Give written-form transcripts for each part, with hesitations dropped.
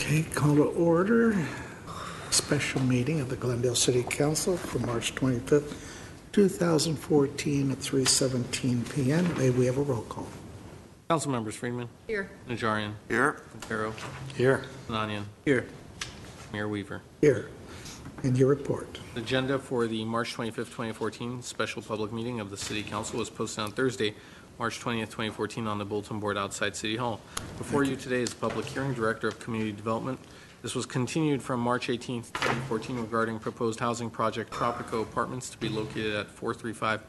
Okay, call to order. Special meeting of the Glendale City Council for March 25th, 2014 at 3:17 p.m. May we have a roll call? Council members: Friedman. Here. Najarian. Here. Quintero. Here. Sinanian. Here. Mayor Weaver. Here. And your report. The agenda for the March 25th, 2014 special public meeting of the City Council was posted on Thursday, March 20th, 2014 on the bulletin board outside City Hall. Before you today is the public hearing, Director of Community Development. This was continued from March 18th, 2014 regarding proposed housing project Tropico Apartments to be located at 435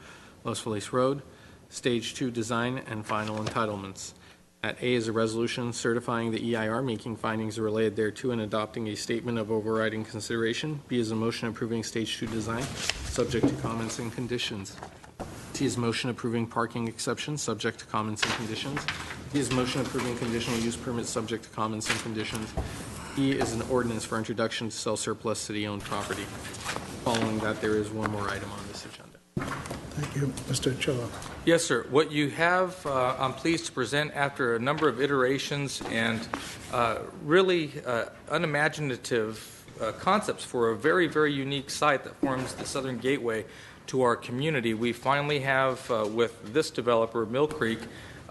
Los Feliz Road, Stage 2 design and final entitlements. At A is a resolution certifying the EIR, making findings related thereto, and adopting a statement of overriding consideration. B is a motion approving Stage 2 design, subject to comments and conditions. C is motion approving parking exceptions, subject to comments and conditions. D is motion approving conditional use permits, subject to comments and conditions. E is an ordinance for introduction to sell surplus city-owned property. Following that, there is one more item on this agenda. Thank you. Mr. Ochoa. Yes, sir. What you have, I'm pleased to present after a number of iterations and really unimaginative concepts for a very, very unique site that forms the southern gateway to our community. We finally have, with this developer, Mill Creek,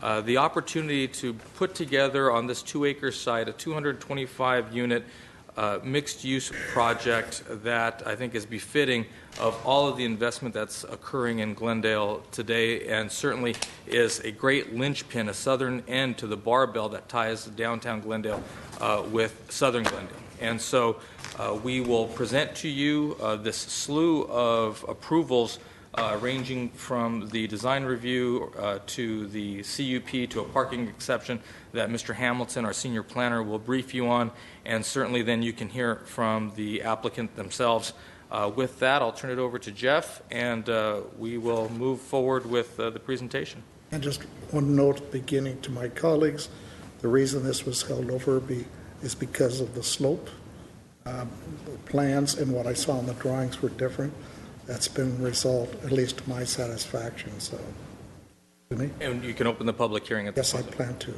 the opportunity to put together on this 2-acre site a 225-unit mixed-use project that I think is befitting of all of the investment that's occurring in Glendale today, and certainly is a great linchpin, a southern end to the barbell that ties downtown Glendale with southern Glendale. And so we will present to you this slew of approvals ranging from the design review to the CUP to a parking exception that Mr. Hamilton, our senior planner, will brief you on, and certainly then you can hear from the applicant themselves. With that, I'll turn it over to Jeff, and we will move forward with the presentation. And just one note at the beginning to my colleagues, the reason this was held over is because of the slope. The plans and what I saw in the drawings were different. That's been resolved, at least to my satisfaction. So, to me. And you can open the public hearing at Yes, I plan to.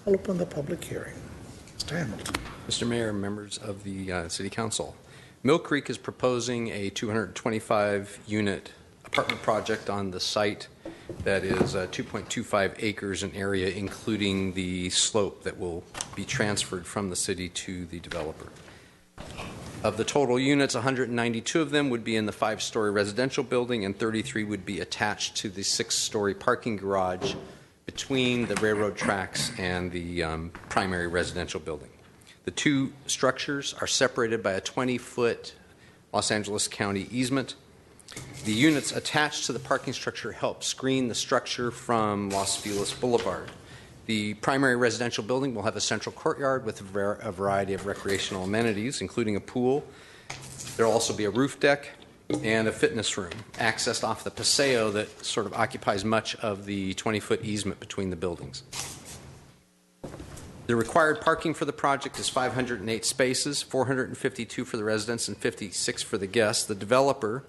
I'll open the public hearing. Mr. Hamilton. Mr. Mayor, members of the City Council, Mill Creek is proposing a 225-unit apartment project on the site that is 2.25 acres in area, including the slope that will be transferred from the city to the developer. Of the total units, 192 of them would be in the 5-story residential building, and 33 would be attached to the 6-story parking garage between the railroad tracks and the primary residential building. The two structures are separated by a 20-foot Los Angeles County easement. The units attached to the parking structure help screen the structure from Los Feliz Boulevard. The primary residential building will have a central courtyard with a variety of recreational amenities, including a pool. There will also be a roof deck and a fitness room accessed off the paseo that sort of occupies much of the 20-foot easement between the buildings. The required parking for the project is 508 spaces, 452 for the residents and 56 for the guests. The developer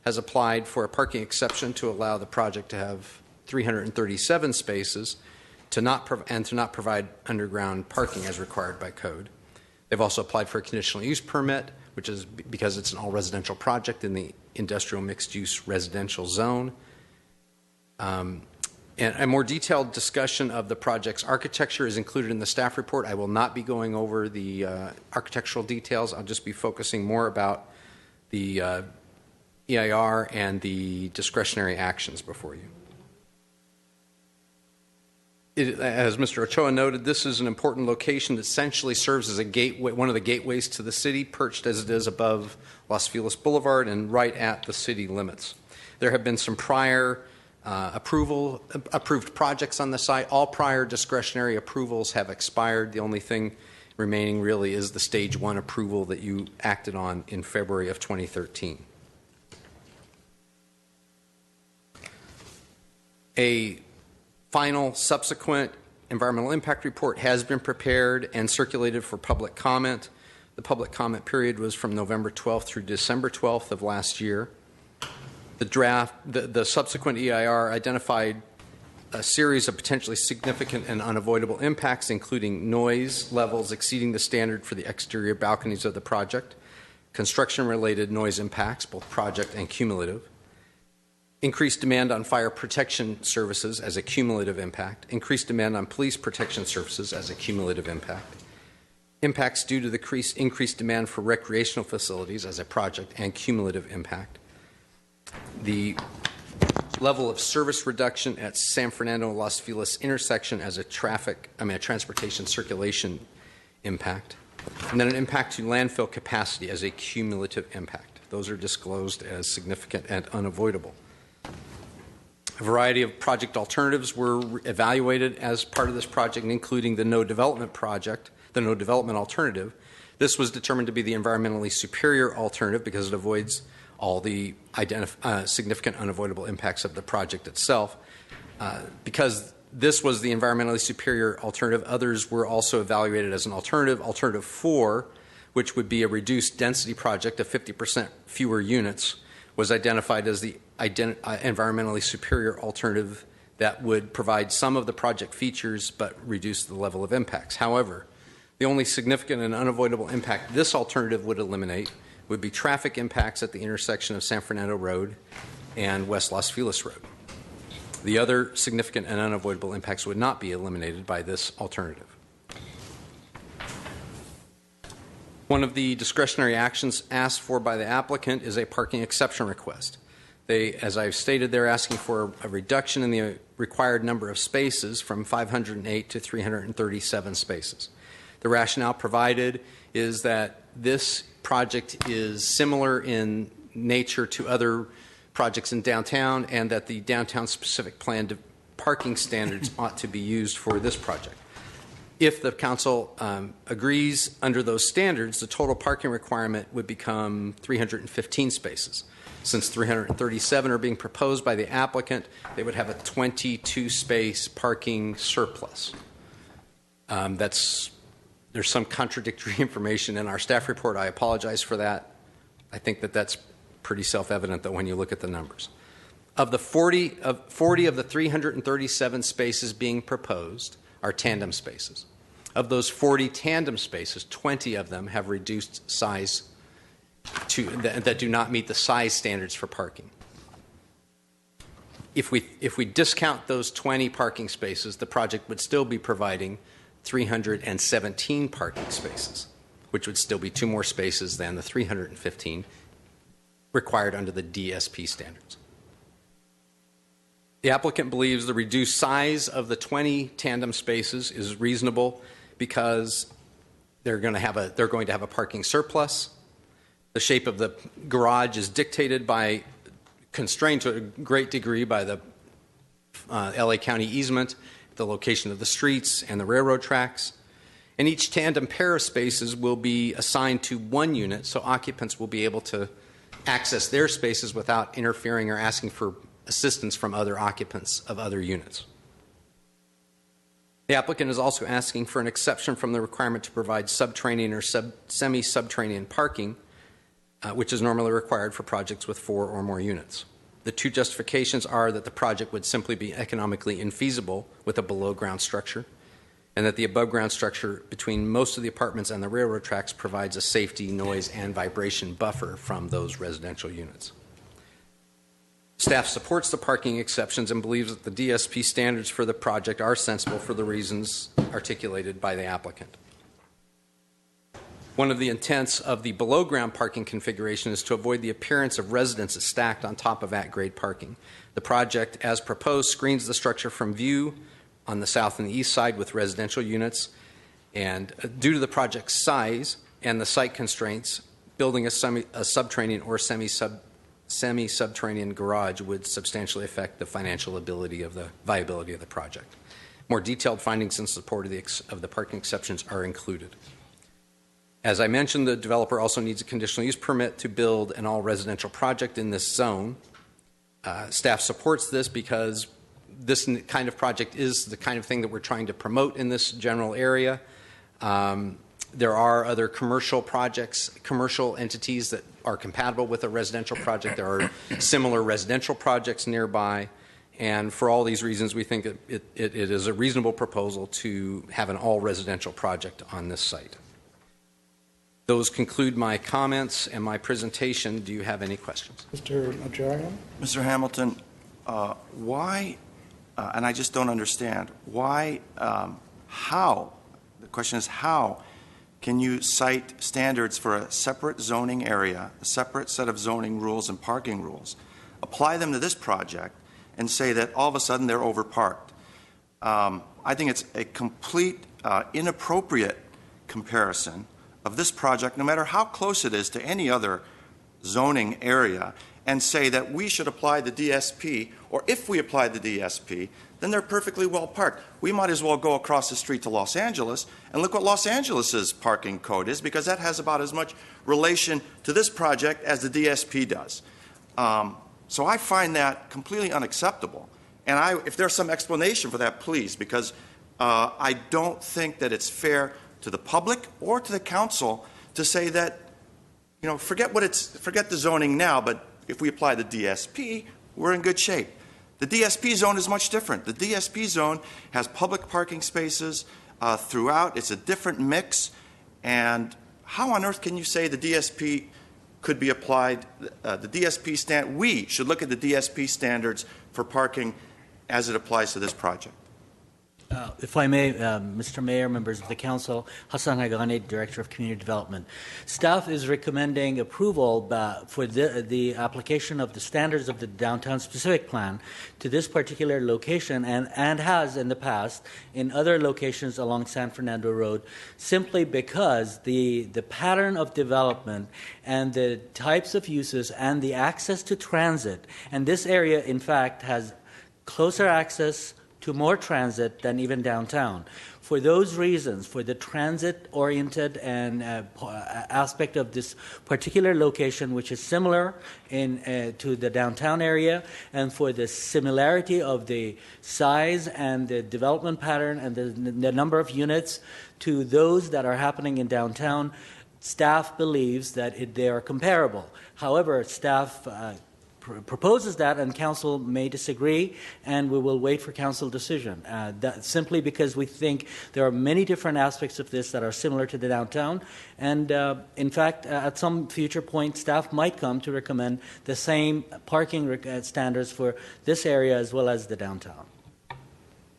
has applied for a parking exception to allow the project to have 337 spaces to not provide underground parking as required by code. They've also applied for a conditional use permit, which is because it's an all-residential project in the industrial mixed-use residential zone. And a more detailed discussion of the project's architecture is included in the staff report. I will not be going over the architectural details. I'll just be focusing more about the EIR and the discretionary actions before you. As Mr. Ochoa noted, this is an important location that essentially serves as a gateway, one of the gateways to the city, perched as it is above Los Feliz Boulevard and right at the city limits. There have been some prior approved projects on the site. All prior discretionary approvals have expired. The only thing remaining really is the Stage 1 approval that you acted on in February of 2013. A final subsequent environmental impact report has been prepared and circulated for public comment. The public comment period was from November 12th through December 12th of last year. The subsequent EIR identified a series of potentially significant and unavoidable impacts, including noise levels exceeding the standard for the exterior balconies of the project, construction-related noise impacts, both project and cumulative, increased demand on fire protection services as a cumulative impact, increased demand on police protection services as a cumulative impact, impacts due to the increased demand for recreational facilities as a project and cumulative impact, the level of service reduction at San Fernando-Los Feliz intersection as a transportation circulation impact, and then an impact to landfill capacity as a cumulative impact. Those are disclosed as significant and unavoidable. A variety of project alternatives were evaluated as part of this project, including the no development alternative. This was determined to be the environmentally superior alternative because it avoids all the significant unavoidable impacts of the project itself. Because this was the environmentally superior alternative, others were also evaluated as an alternative. Alternative 4, which would be a reduced density project of 50% fewer units, was identified as the environmentally superior alternative that would provide some of the project features but reduce the level of impacts. However, the only significant and unavoidable impact this alternative would eliminate would be traffic impacts at the intersection of San Fernando Road and West Los Feliz Road. The other significant and unavoidable impacts would not be eliminated by this alternative. One of the discretionary actions asked for by the applicant is a parking exception request. As I've stated, they're asking for a reduction in the required number of spaces from 508 to 337 spaces. The rationale provided is that this project is similar in nature to other projects in downtown, and that the downtown specific planned parking standards ought to be used for this project. If the council agrees under those standards, the total parking requirement would become 315 spaces. Since 337 are being proposed by the applicant, they would have a 22-space parking surplus. There's some contradictory information in our staff report. I apologize for that. I think that's pretty self-evident, though, when you look at the numbers. Of the 40 of the 337 spaces being proposed are tandem spaces. Of those 40 tandem spaces, 20 of them have reduced size that do not meet the size standards for parking. If we discount those 20 parking spaces, the project would still be providing 317 parking spaces, which would still be 2 more spaces than the 315 required under the DSP standards. The applicant believes the reduced size of the 20 tandem spaces is reasonable because they're going to have a parking surplus. The shape of the garage is constrained to a great degree by the LA County easement, the location of the streets, and the railroad tracks. And each tandem pair of spaces will be assigned to 1 unit, so occupants will be able to access their spaces without interfering or asking for assistance from other occupants of other units. The applicant is also asking for an exception from the requirement to provide subterranean or semi-subterranean parking, which is normally required for projects with 4 or more units. The 2 justifications are that the project would simply be economically infeasible with a below-ground structure, and that the above-ground structure between most of the apartments and the railroad tracks provides a safety, noise, and vibration buffer from those residential units. Staff supports the parking exceptions and believes that the DSP standards for the project are sensible for the reasons articulated by the applicant. One of the intents of the below-ground parking configuration is to avoid the appearance of residences stacked on top of at-grade parking. The project, as proposed, screens the structure from view on the south and the east side with residential units, and due to the project's size and the site constraints, building a subterranean or semi-subterranean garage would substantially affect the financial viability of the project. More detailed findings in support of the parking exceptions are included. As I mentioned, the developer also needs a conditional use permit to build an all-residential project in this zone. Staff supports this because this kind of project is the kind of thing that we're trying to promote in this general area. There are other commercial projects, commercial entities that are compatible with a residential project. There are similar residential projects nearby, And for all these reasons, we think that it is a reasonable proposal to have an all-residential project on this site. Those conclude my comments and my presentation. Do you have any questions? Mr. Najarian? Mr. Hamilton, why, and I just don't understand, why, how, the question is how can you cite standards for a separate zoning area, a separate set of zoning rules and parking rules, apply them to this project, and say that all of a sudden they're overparked? I think it's a complete inappropriate comparison of this project, no matter how close it is to any other zoning area, and say that we should apply the DSP, or if we apply the DSP, then they're perfectly well parked. We might as well go across the street to Los Angeles and look what Los Angeles's parking code is, because that has about as much relation to this project as the DSP does. So I find that completely unacceptable. And if there's some explanation for that, please, because I don't think that it's fair to the public or to the council to say that, you know, forget the zoning now, but if we apply the DSP, we're in good shape. The DSP zone is much different. The DSP zone has public parking spaces throughout. It's a different mix. And how on earth can you say the DSP could be applied? We should look at the DSP standards for parking as it applies to this project. If I may, Mr. Mayor, members of the council, Hassan Hagani, Director of Community Development. Staff is recommending approval for the application of the standards of the downtown specific plan to this particular location and has in the past in other locations along San Fernando Road, simply because the pattern of development and the types of uses and the access to transit, and this area in fact has closer access to more transit than even downtown. For those reasons, for the transit-oriented and aspect of this particular location, which is similar to the downtown area, and for the similarity of the size and the development pattern and the number of units to those that are happening in downtown, staff believes that they are comparable. However, staff proposes that, and council may disagree, and we will wait for council decision. Simply because we think there are many different aspects of this that are similar to the downtown, and in fact, at some future point, staff might come to recommend the same parking standards for this area as well as the downtown.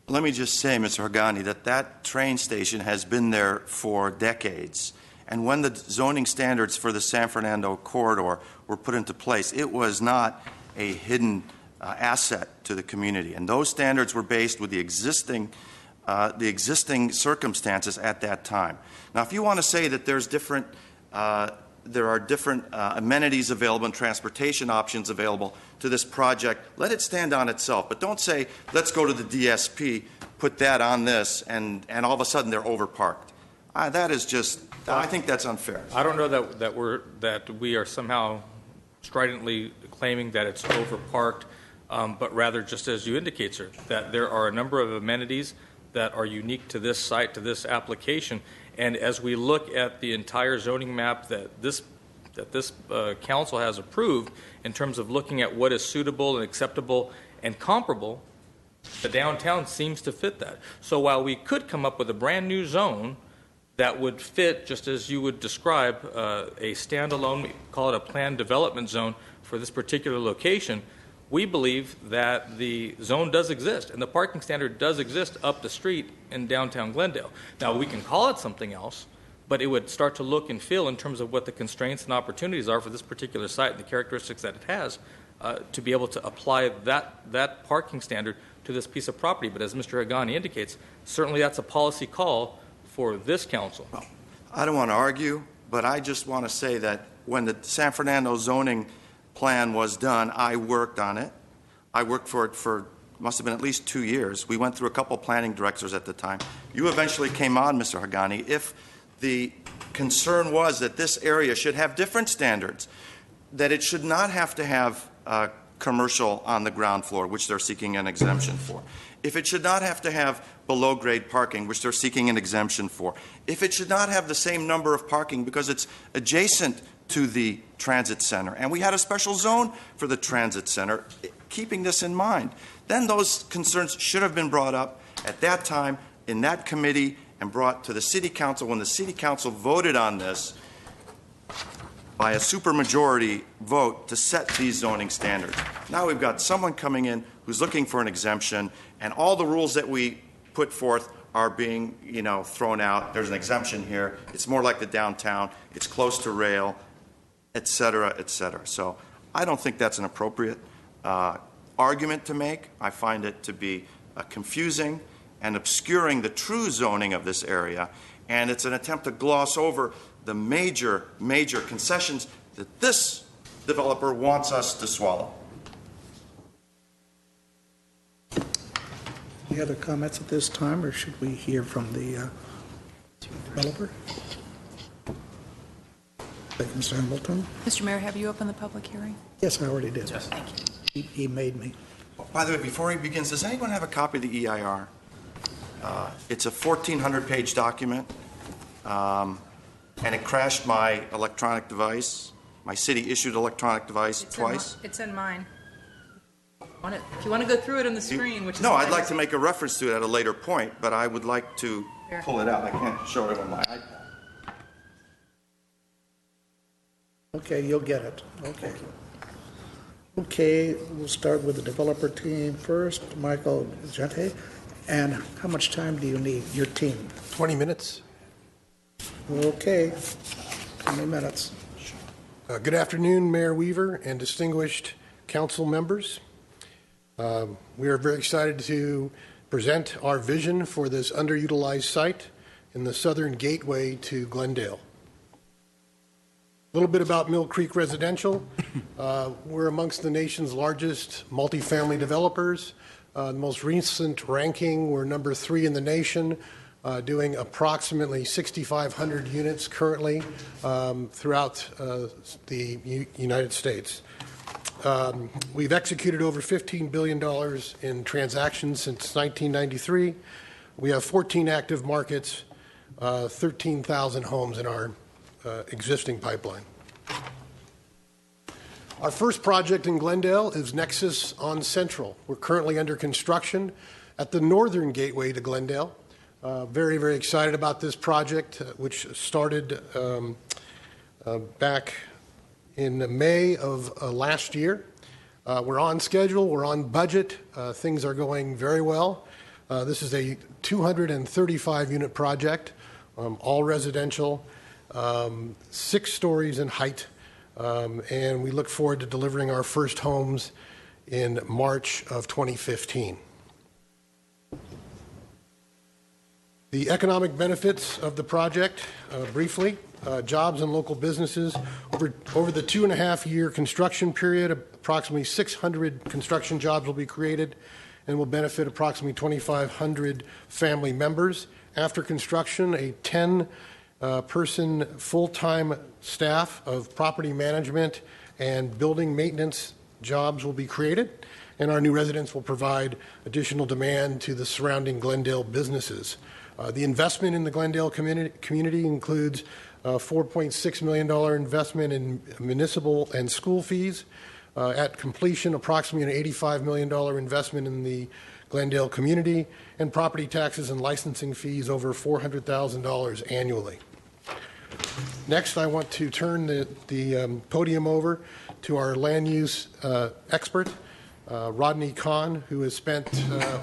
Let me just say, Mr. Hagani, that train station has been there for decades. And when the zoning standards for the San Fernando corridor were put into place, it was not a hidden asset to the community. And those standards were based with the existing circumstances at that time. Now, if you want to say that there are different amenities available and transportation options available to this project, let it stand on itself. But don't say, let's go to the DSP, put that on this, and all of a sudden they're overparked. That is just, I think that's unfair. I don't know that we are somehow stridently claiming that it's overparked, but rather, just as you indicate, sir, that there are a number of amenities that are unique to this site, to this application. And as we look at the entire zoning map that this council has approved in terms of looking at what is suitable and acceptable and comparable, the downtown seems to fit that. So while we could come up with a brand new zone that would fit, just as you would describe, a standalone, we call it a planned development zone for this particular location, we believe that the zone does exist and the parking standard does exist up the street in downtown Glendale. Now, we can call it something else, but it would start to look and feel in terms of what the constraints and opportunities are for this particular site and the characteristics that it has to be able to apply that parking standard to this piece of property. But as Mr. Hagani indicates, certainly that's a policy call for this council. Well, I don't want to argue, but I just want to say that when the San Fernando zoning plan was done, I worked on it. I worked for it for, must have been at least 2 years. We went through a couple planning directors at the time. You eventually came on, Mr. Hagani. If the concern was that this area should have different standards, that it should not have to have commercial on the ground floor, which they're seeking an exemption for. If it should not have to have below-grade parking, which they're seeking an exemption for. If it should not have the same number of parking because it's adjacent to the transit center. And we had a special zone for the transit center, keeping this in mind. then those concerns should have been brought up at that time in that committee and brought to the City Council when the City Council voted on this by a supermajority vote to set these zoning standards. Now we've got someone coming in who's looking for an exemption, and all the rules that we put forth are being, thrown out. There's an exemption here. It's more like the downtown. It's close to rail, et cetera, et cetera. So I don't think that's an appropriate argument to make. I find it to be confusing and obscuring the true zoning of this area, and it's an attempt to gloss over the major concessions that this developer wants us to swallow. Any other comments at this time, or should we hear from the developer? Thank you, Mr. Hamilton. Mr. Mayor, have you opened the public hearing? Yes, I already did. Yes. Thank you. He made me. By the way, before he begins, does anyone have a copy of the EIR? It's a 1,400-page document, and it crashed my electronic device, my city-issued electronic device, twice. It's in mine. If you want to go through it on the screen, which is No, I'd like to make a reference to it at a later point, but I would like to Here. pull it out. I can't show it on my iPad. Okay, you'll get it. Okay. Okay, we'll start with the developer team first. Michael Gente. And how much time do you need, your team? 20 minutes. Okay, 20 minutes. Good afternoon, Mayor Weaver and distinguished council members. We are very excited to present our vision for this underutilized site in the southern gateway to Glendale. A little bit about Mill Creek Residential. We're amongst the nation's largest multifamily developers. The most recent ranking, we're number 3 in the nation, doing approximately 6,500 units currently throughout the United States. We've executed over $15 billion in transactions since 1993. We have 14 active markets, 13,000 homes in our existing pipeline. Our first project in Glendale is Nexus on Central. We're currently under construction at the northern gateway to Glendale. Very, very excited about this project, which started back in May of last year. We're on schedule, we're on budget, things are going very well. This is a 235-unit project, all residential, 6 stories in height, and we look forward to delivering our first homes in March of 2015. The economic benefits of the project, briefly, jobs and local businesses. Over the 2.5-year construction period, approximately 600 construction jobs will be created and will benefit approximately 2,500 family members. After construction, a 10-person full-time staff of property management and building maintenance jobs will be created, and our new residents will provide additional demand to the surrounding Glendale businesses. The investment in the Glendale community includes a $4.6 million investment in municipal and school fees. At completion, approximately an $85 million investment in the Glendale community, and property taxes and licensing fees over $400,000 annually. Next, I want to turn the podium over to our land use expert, Rodney Kahn, who has spent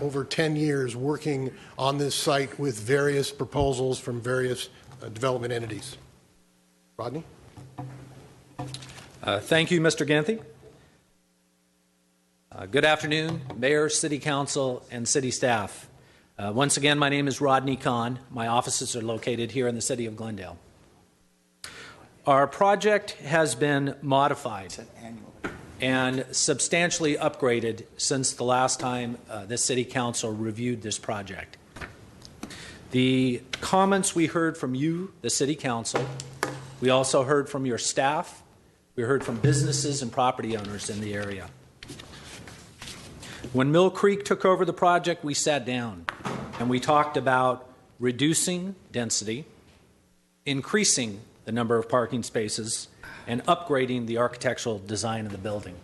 over 10 years working on this site with various proposals from various development entities. Rodney? Thank you, Mr. Ganthi. Good afternoon, Mayor, City Council, and City staff. Once again, my name is Rodney Kahn. My offices are located here in the city of Glendale. Our project has been modified and substantially upgraded since the last time the City Council reviewed this project. The comments we heard from you, the City Council, we also heard from your staff, we heard from businesses and property owners in the area. When Mill Creek took over the project, we sat down and we talked about reducing density, increasing the number of parking spaces, and upgrading the architectural design of the building.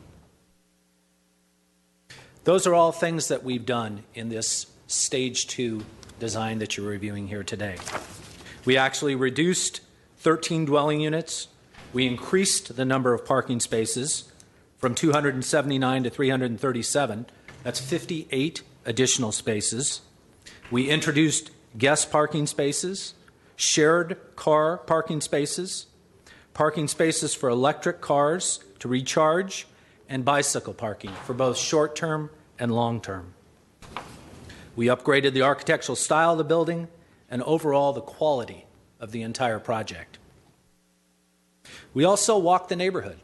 Those are all things that we've done in this Stage 2 design that you're reviewing here today. We actually reduced 13 dwelling units. We increased the number of parking spaces from 279 to 337. That's 58 additional spaces. We introduced guest parking spaces, shared car parking spaces for electric cars to recharge, and bicycle parking for both short-term and long-term. We upgraded the architectural style of the building and overall the quality of the entire project. We also walked the neighborhood,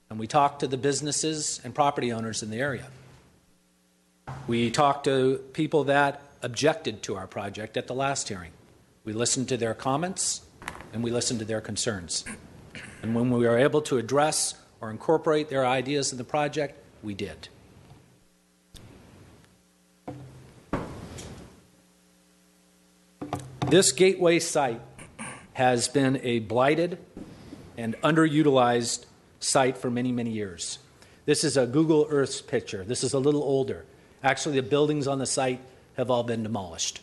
and we talked to the businesses and property owners in the area. We talked to people that objected to our project at the last hearing. We listened to their comments, and we listened to their concerns. And when we were able to address or incorporate their ideas in the project, we did. This gateway site has been a blighted and underutilized site for many, many years. This is a Google Earth picture. This is a little older. Actually, the buildings on the site have all been demolished.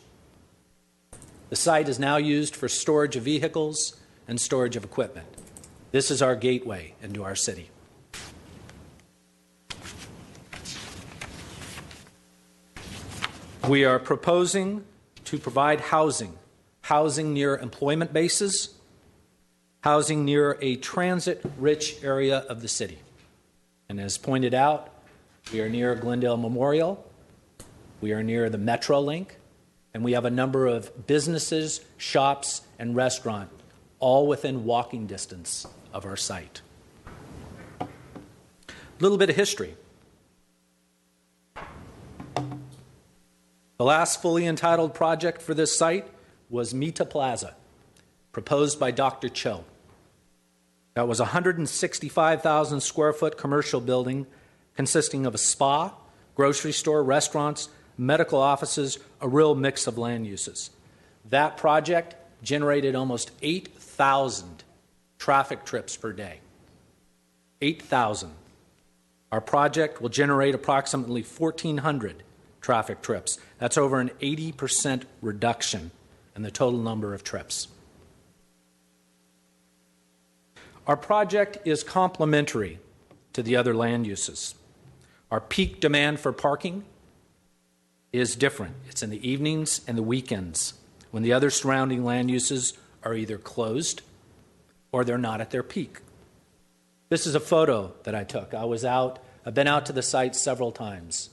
The site is now used for storage of vehicles and storage of equipment. This is our gateway into our city. We are proposing to provide housing near employment bases, housing near a transit-rich area of the city. And as pointed out, we are near Glendale Memorial, we are near the Metrolink, and we have a number of businesses, shops, and restaurants, all within walking distance of our site. A little bit of history. The last fully entitled project for this site was Mita Plaza, proposed by Dr. Cho. That was a 165,000 square foot commercial building consisting of a spa, grocery store, restaurants, medical offices, a real mix of land uses. That project generated almost 8,000 traffic trips per day. 8,000. Our project will generate approximately 1,400 traffic trips. That's over an 80% reduction in the total number of trips. Our project is complementary to the other land uses. Our peak demand for parking is different. It's in the evenings and the weekends when the other surrounding land uses are either closed or they're not at their peak. This is a photo that I took. I've been out to the site several times.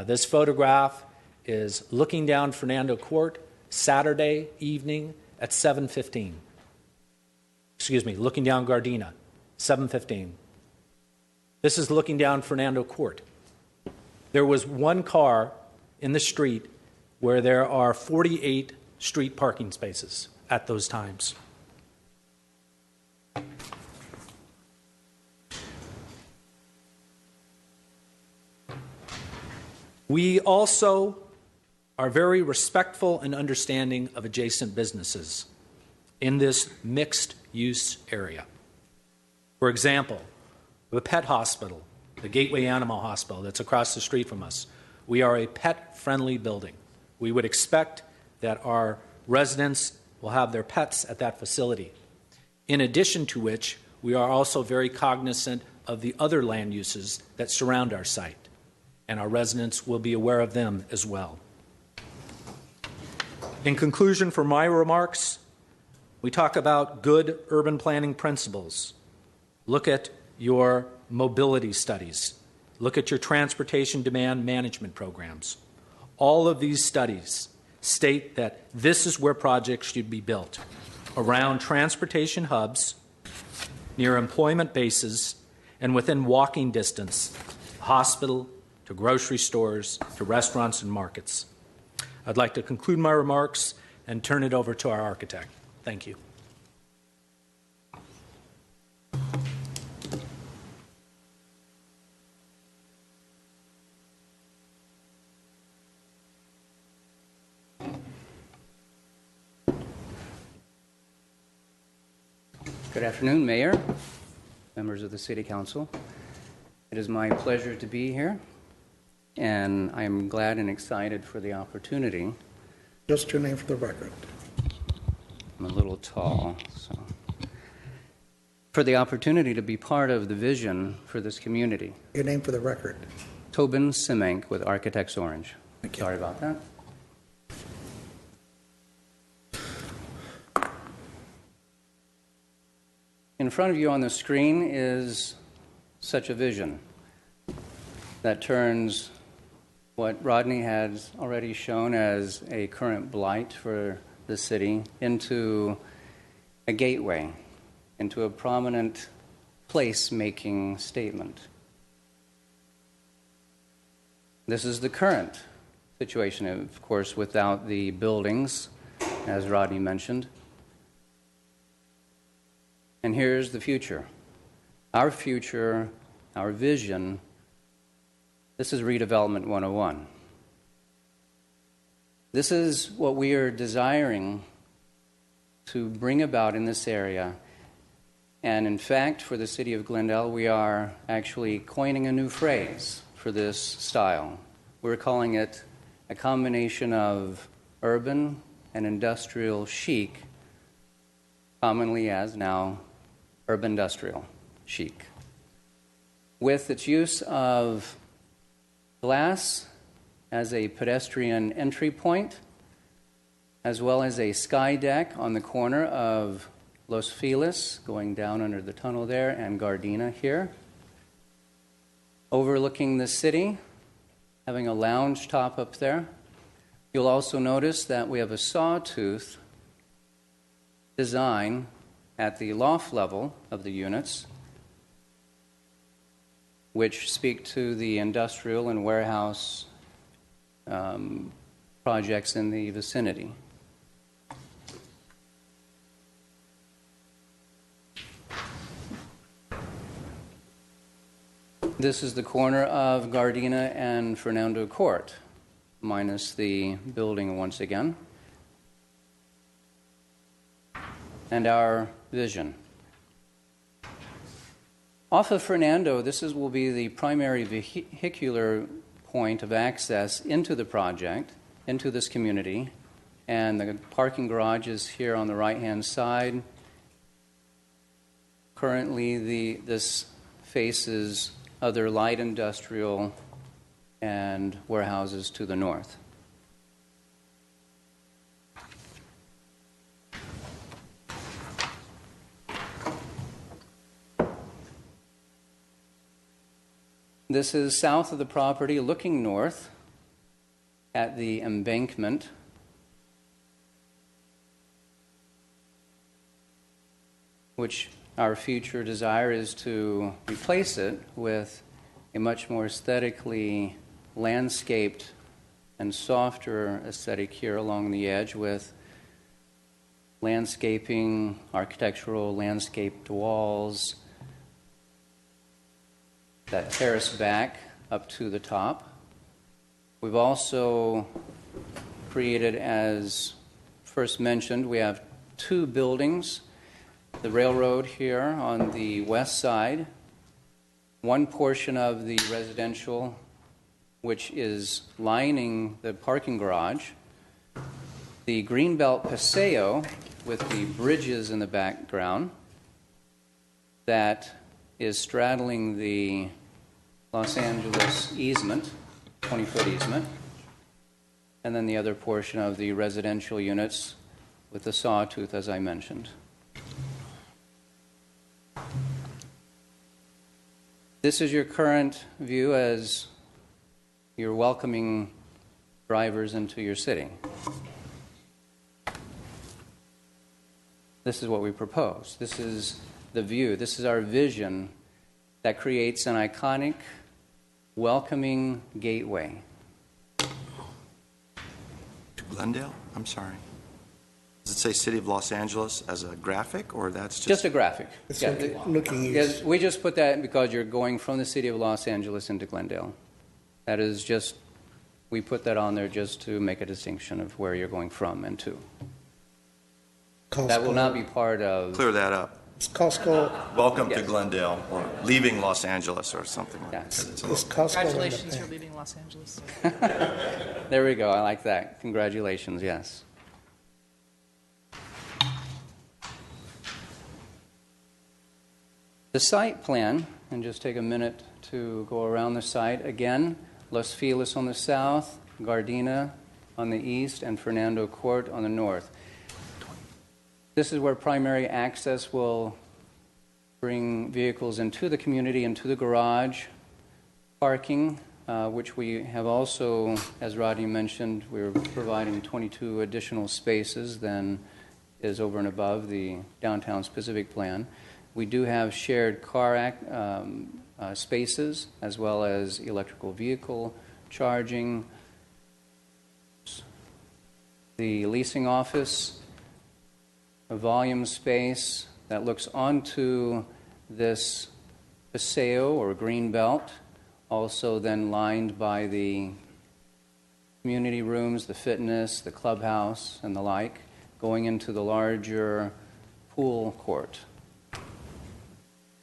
This photograph is looking down Fernando Court Saturday evening at 7:15. Looking down Gardena, 7:15. This is looking down Fernando Court. There was one car in the street where there are 48 street parking spaces at those times. We also are very respectful and understanding of adjacent businesses in this mixed-use area. For example, the pet hospital, the Gateway Animal Hospital that's across the street from us. We are a pet-friendly building. We would expect that our residents will have their pets at that facility. In addition to which, we are also very cognizant of the other land uses that surround our site, and our residents will be aware of them as well. In conclusion, for my remarks, we talk about good urban planning principles. Look at your mobility studies. Look at your transportation demand management programs. All of these studies state that this is where projects should be built, around transportation hubs, near employment bases, and within walking distance, hospital, to grocery stores, to restaurants and markets. I'd like to conclude my remarks and turn it over to our architect. Thank you. Good afternoon, Mayor, members of the City Council. It is my pleasure to be here and I'm glad and excited for the opportunity. Just your name for the record. I'm a little tall, so. For the opportunity to be part of the vision for this community. Your name for the record. Tobin Simenk with Architects Orange. Thank you. Sorry about that. In front of you on the screen is such a vision that turns what Rodney has already shown as a current blight for the city into a gateway, into a prominent place-making statement. This is the current situation, of course, without the buildings, as Rodney mentioned. And here's the future. Our future, our vision, this is redevelopment 101. This is what we are desiring to bring about in this area. And in fact, for the city of Glendale, we are actually coining a new phrase for this style. We're calling it a combination of urban and industrial chic, commonly as now urban industrial chic, with its use of glass as a pedestrian entry point, as well as a sky deck on the corner of Los Feliz, going down under the tunnel there, and Gardena here, overlooking the city, having a lounge top up there. You'll also notice that we have a sawtooth design at the loft level of the units, which speak to the industrial and warehouse projects in the vicinity. This is the corner of Gardena and Fernando Court, minus the building once again. And our vision. Off of Fernando, will be the primary vehicular point of access into the project, into this community, and the parking garage is here on the right-hand side. Currently, this faces other light industrial and warehouses to the north. This is south of the property, looking north at the embankment. Which our future desire is to replace it with a much more aesthetically landscaped and softer aesthetic here along the edge, with landscaping, architectural landscaped walls that terrace back up to the top. We've also created, as first mentioned, we have two buildings. The railroad here on the west side, one portion of the residential which is lining the parking garage, the Greenbelt Paseo with the bridges in the background that is straddling the Los Angeles easement, 20-foot easement, and then the other portion of the residential units with the sawtooth, as I mentioned. This is your current view as you're welcoming drivers into your city. This is what we propose. This is the view. This is our vision that creates an iconic, welcoming gateway. To Glendale? I'm sorry. Does it say City of Los Angeles as a graphic, or that's just a graphic? It's looking east. We just put that because you're going from the City of Los Angeles into Glendale. That is just, we put that on there just to make a distinction of where you're going from and to. That will not be part of... Clear that up. Is Costco, Welcome to Yes. Glendale, or leaving Los Angeles or something like Yes. that. It's a is little- Costco in the Congratulations for bank? leaving Los Angeles. There we go. I like that. Congratulations. Yes. The site plan, and just take a minute to go around the site. Again, Los Feliz on the south, Gardena on the east, and Fernando Court on the north. This is where primary access will bring vehicles into the community, into the garage. Parking, which we have also, as Rodney mentioned, we're providing 22 additional spaces than is over and above the downtown specific plan. We do have shared car spaces as well as electrical vehicle charging. The leasing office, a volume space that looks onto this paseo or green belt, also then lined by the community rooms, the fitness, the clubhouse, and the like, going into the larger pool court.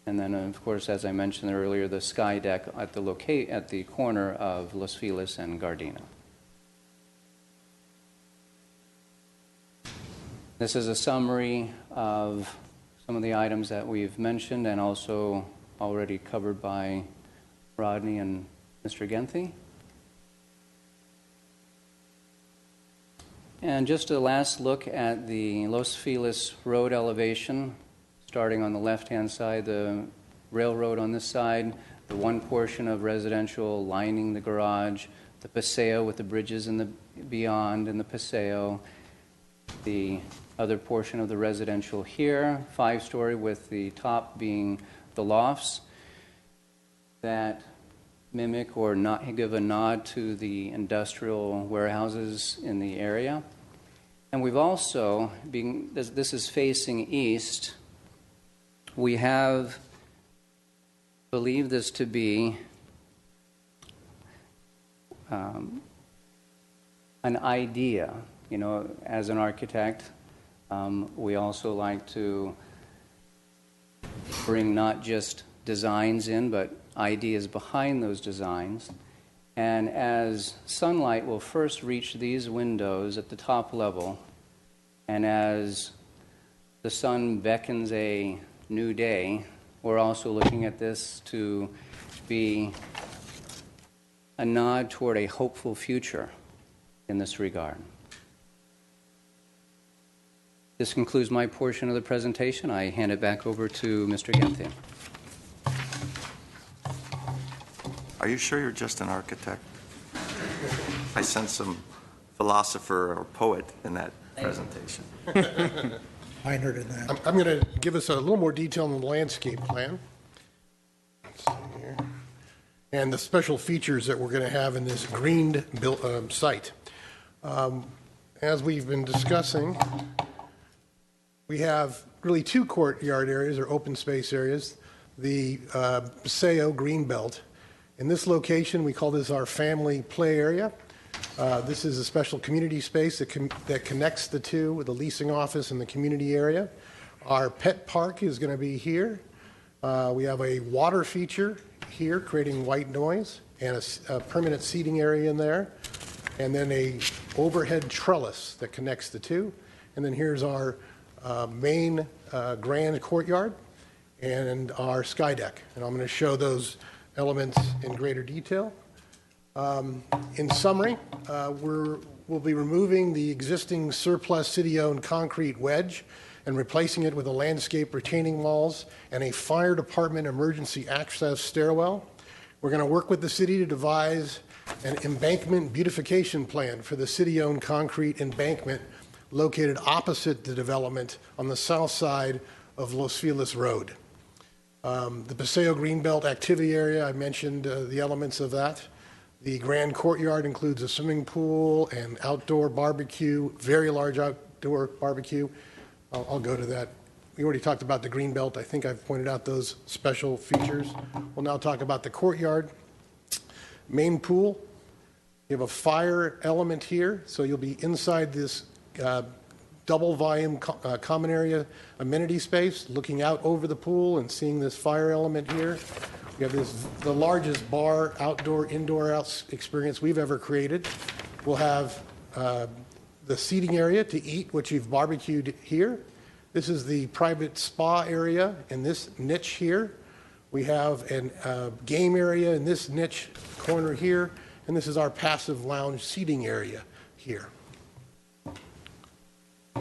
And then, of course, as I mentioned earlier, the sky deck at the corner of Los Feliz and Gardena. This is a summary of some of the items that we've mentioned and also already covered by Rodney and Mr. Genthi. And just a last look at the Los Feliz road elevation, starting on the left-hand side, the railroad on this side, the one portion of residential lining the garage, the paseo with the bridges in the beyond and the paseo, the other portion of the residential here, 5-story with the top being the lofts that mimic or not give a nod to the industrial warehouses in the area. And we've also, this is facing east, we have believed this to be an idea. You know, as an architect, we also like to bring not just designs in, but ideas behind those designs. And as sunlight will first reach these windows at the top level, and as the sun beckons a new day, we're also looking at this to be a nod toward a hopeful future in this regard. This concludes my portion of the presentation. I hand it back over to Mr. Genthi. Are you sure you're just an architect? I sense some philosopher or poet in that presentation. Minored in that. I'm going to give us a little more detail on the landscape plan. Let's see here. And the special features that we're going to have in this greened site. As we've been discussing, we have really two courtyard areas or open space areas. The Paseo Greenbelt. In this location, we call this our family play area. This is a special community space that connects the two with the leasing office and the community area. Our pet park is going to be here. We have a water feature here creating white noise and a permanent seating area in there. And then a overhead trellis that connects the two. And then here's our main grand courtyard and our sky deck. And I'm going to show those elements in greater detail. In summary, we'll be removing the existing surplus city-owned concrete wedge and replacing it with a landscape retaining walls and a fire department emergency access stairwell. We're going to work with the city to devise an embankment beautification plan for the city-owned concrete embankment located opposite the development on the south side of Los Feliz Road. The Paseo Greenbelt activity area, I mentioned the elements of that. The grand courtyard includes a swimming pool and outdoor barbecue, very large outdoor barbecue. I'll go to that. We already talked about the Greenbelt. I think I've pointed out those special features. We'll now talk about the courtyard. Main pool. You have a fire element here, so you'll be inside this double volume common area amenity space, looking out over the pool and seeing this fire element here. We have the largest bar, outdoor, indoor experience we've ever created. We'll have the seating area to eat, which you've barbecued here. This is the private spa area in this niche here. We have a game area in this niche corner here, and this is our passive lounge seating area here.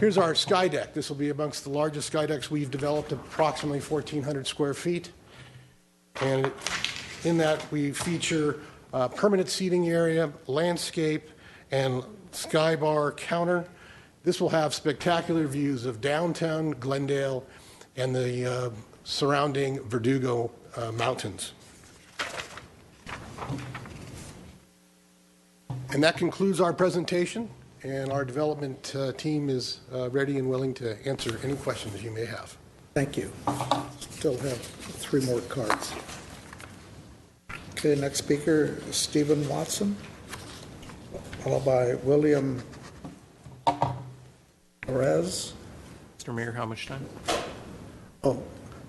Here's our sky deck. This will be amongst the largest sky decks we've developed, approximately 1,400 square feet. And in that, we feature permanent seating area, landscape, and sky bar counter. This will have spectacular views of downtown Glendale and the surrounding Verdugo Mountains. And that concludes our presentation, and our development team is ready and willing to answer any questions you may have. Thank you. Still have 3 more cards. Okay, next speaker, Stephen Watson, followed by William Perez. Mr. Mayor, how much time? Oh,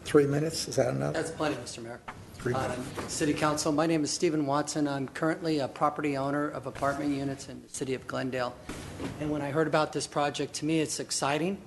3 minutes, is that enough? That's plenty, Mr. Mayor. 3 minutes. City Council, my name is Stephen Watson. I'm currently a property owner of apartment units in the city of Glendale. And when I heard about this project, to me, it's exciting.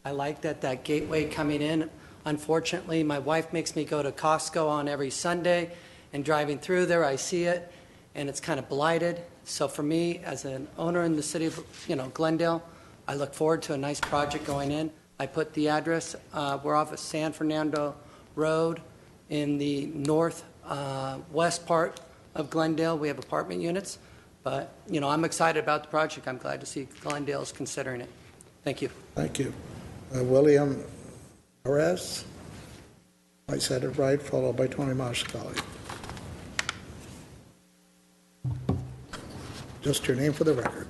I like that gateway coming in. Unfortunately, my wife makes me go to Costco on every Sunday, and driving through there, I see it, and it's kind of blighted. So for me, as an owner in the city of Glendale, I look forward to a nice project going in. I put the address, we're off of San Fernando Road in the northwest part of Glendale. We have apartment units, but I'm excited about the project. I'm glad to see Glendale is considering it. Thank you. Thank you. William Perez, I said it right, followed by Tony Mashkali. Just your name for the record.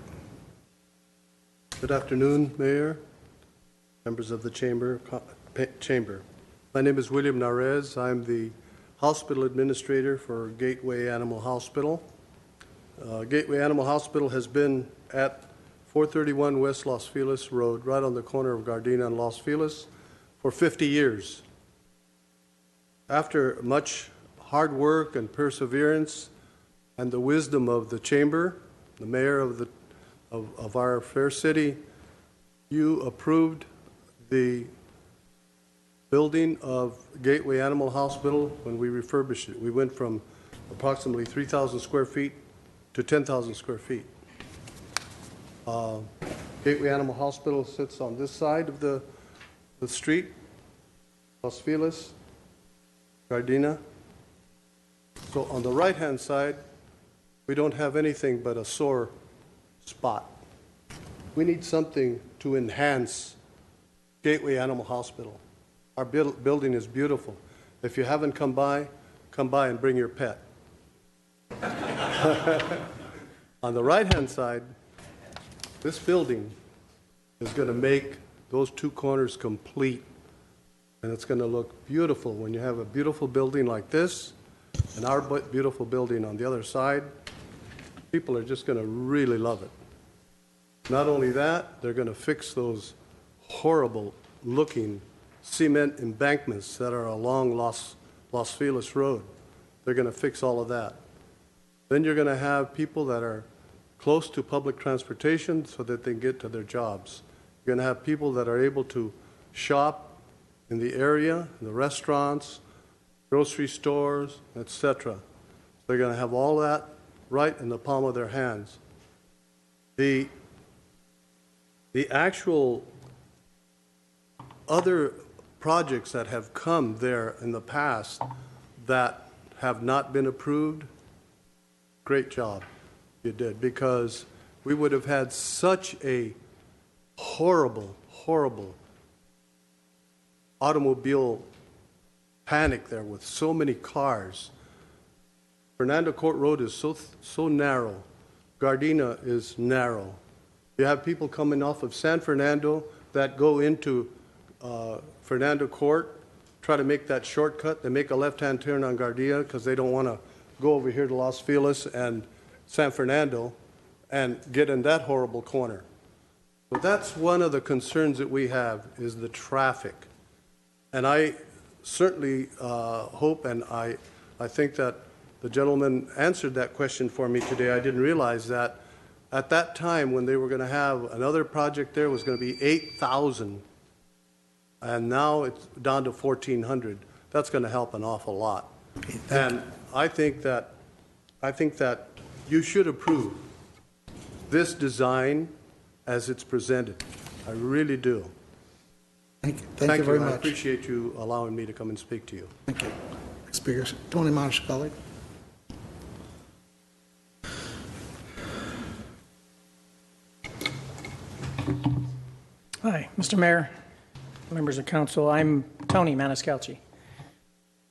Good afternoon, Mayor, members of the Chamber. My name is William Narez. I'm the Hospital Administrator for Gateway Animal Hospital. Gateway Animal Hospital has been at 431 West Los Feliz Road, right on the corner of Gardena and Los Feliz, for 50 years. After much hard work and perseverance and the wisdom of the Chamber, the Mayor of our fair city, you approved the building of Gateway Animal Hospital when we refurbished it. We went from approximately 3,000 square feet to 10,000 square feet. Gateway Animal Hospital sits on this side of the street, Los Feliz, Gardena. So on the right-hand side, we don't have anything but a sore spot. We need something to enhance Gateway Animal Hospital. Our building is beautiful. If you haven't come by and bring your pet. On the right-hand side, this building is going to make those 2 corners complete, and it's going to look beautiful when you have a beautiful building like this and our beautiful building on the other side. People are just going to really love it. Not only that, they're going to fix those horrible-looking cement embankments that are along Los Feliz Road. They're going to fix all of that. Then you're going to have people that are close to public transportation so that they can get to their jobs. You're going to have people that are able to shop in the area, in the restaurants, grocery stores, etc. They're going to have all that right in the palm of their hands. The actual other projects that have come there in the past that have not been approved, great job you did, because we would have had such a horrible automobile panic there with so many cars. Fernando Court Road is so narrow. Gardena is narrow. You have people coming off of San Fernando that go into Fernando Court, try to make that shortcut. They make a left-hand turn on Gardena because they don't want to go over here to Los Feliz and San Fernando and get in that horrible corner. So that's one of the concerns that we have, is the traffic. And I certainly hope, and I think that the gentleman answered that question for me today. I didn't realize that at that time when they were going to have another project there was going to be 8,000, and now it's down to 1,400. That's going to help an awful lot. And I think that you should approve this design as it's presented. I really do. Thank you very much. I appreciate you allowing me to come and speak to you. Thank you. Next speaker, Tony Marshall. Hi, Mr. Mayor, members of council. I'm Tony Maniscalchi,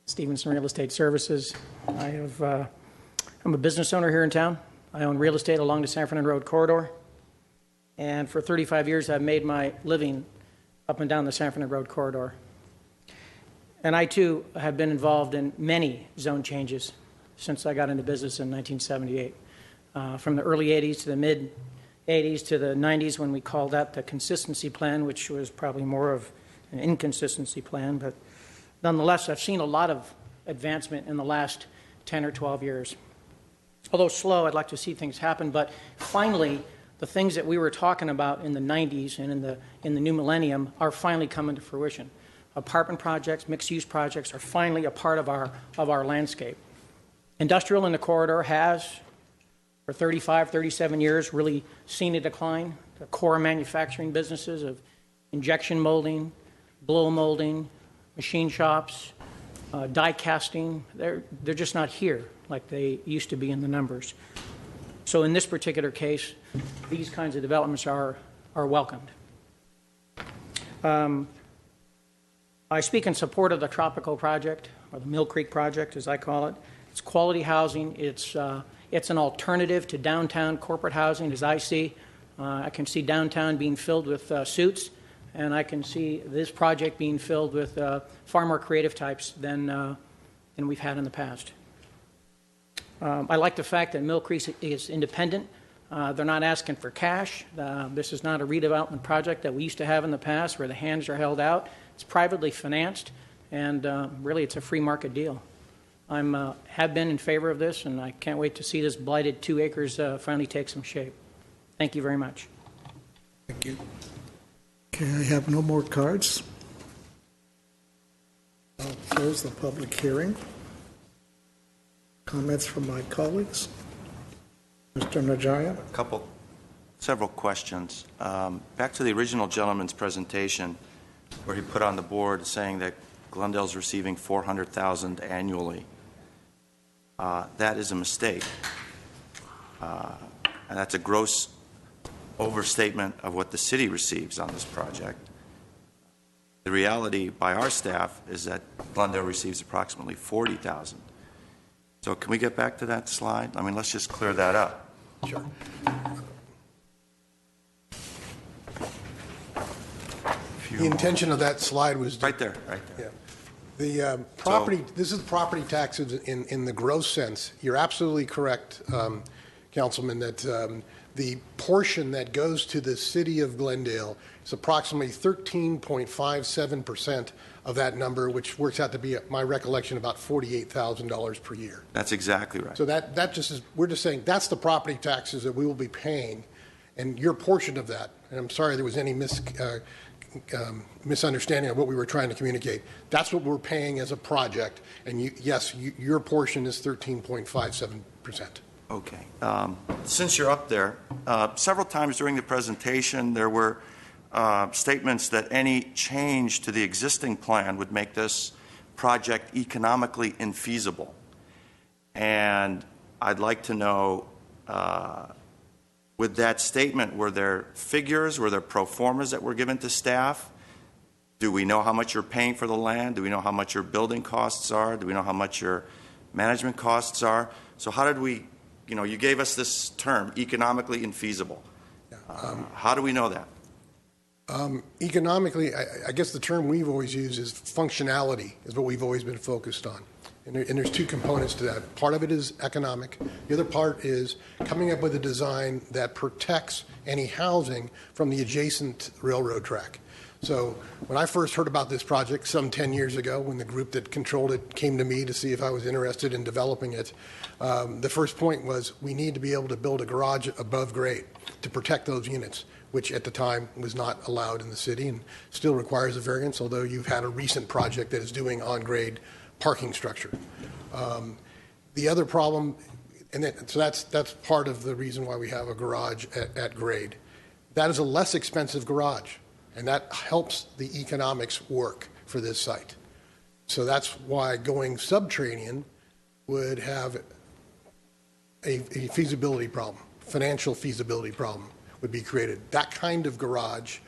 Stevenson Real Estate Services. I'm a business owner here in town. I own real estate along the San Fernando Road corridor, and for 35 years I've made my living up and down the San Fernando Road corridor. And I too have been involved in many zone changes since I got into business in 1978, from the early 80s to the mid 80s to the 90s, when we called that the consistency plan, which was probably more of an inconsistency plan. But nonetheless, I've seen a lot of advancement in the last 10 or 12 years. Although slow, I'd like to see things happen. But finally, the things that we were talking about in the 90s and in the new millennium are finally coming to fruition. Apartment projects, mixed-use projects are finally a part of our landscape. Industrial in the corridor has, for 35, 37 years, really seen a decline. The core manufacturing businesses of injection molding, blow molding, machine shops, die casting, they're just not here like they used to be in the numbers. So in this particular case, these kinds of developments are welcomed. I speak in support of the Tropical Project, or the Mill Creek Project, as I call it. It's quality housing. It's an alternative to downtown corporate housing, as I see. I can see downtown being filled with suits, and I can see this project being filled with far more creative types than we've had in the past. I like the fact that Mill Creek is independent. They're not asking for cash. This is not a redevelopment project that we used to have in the past where the hands are held out. It's privately financed, and really it's a free market deal. I have been in favor of this, and I can't wait to see this blighted 2 acres finally take some shape. Thank you very much. Thank you. Okay, I have no more cards. I'll close the public hearing. Comments from my colleagues? Mr. Najarian? Several questions. Back to the original gentleman's presentation, where he put on the board saying that Glendale's receiving $400,000 annually. That is a mistake. And that's a gross overstatement of what the city receives on this project. The reality by our staff is that Glendale receives approximately $40,000. So can we get back to that slide? I mean, let's just clear that up. Sure. The intention of that slide was right there. Yeah. The property. This is property taxes in the gross sense. You're absolutely correct, Councilman, that the portion that goes to the city of Glendale is approximately 13.57% of that number, which works out to be, my recollection, about $48,000 per year. That's exactly right. So that just is, we're just saying that's the property taxes that we will be paying, and your portion of that. And I'm sorry there was any misunderstanding of what we were trying to communicate. That's what we're paying as a project, and your portion is 13.57%. Okay. Since you're up there, several times during the presentation there were statements that any change to the existing plan would make this project economically infeasible. And I'd like to know, with that statement, were there figures, were there pro formas that were given to staff? Do we know how much you're paying for the land? Do we know how much your building costs are? Do we know how much your management costs are? So how did we, you gave us this term, economically infeasible. How do we know that? Economically, I guess the term we've always used is functionality, is what we've always been focused on. and there's two components to that. Part of it is economic. The other part is coming up with a design that protects any housing from the adjacent railroad track. So when I first heard about this project some 10 years ago, when the group that controlled it came to me to see if I was interested in developing it, the first point was we need to be able to build a garage above grade to protect those units, which at the time was not allowed in the city and still requires a variance, although you've had a recent project that is doing on-grade parking structure. The other problem, so that's part of the reason why we have a garage at grade. That is a less expensive garage, and that helps the economics work for this site. So that's why going subterranean would have a feasibility problem, financial feasibility problem would be created. That kind of garage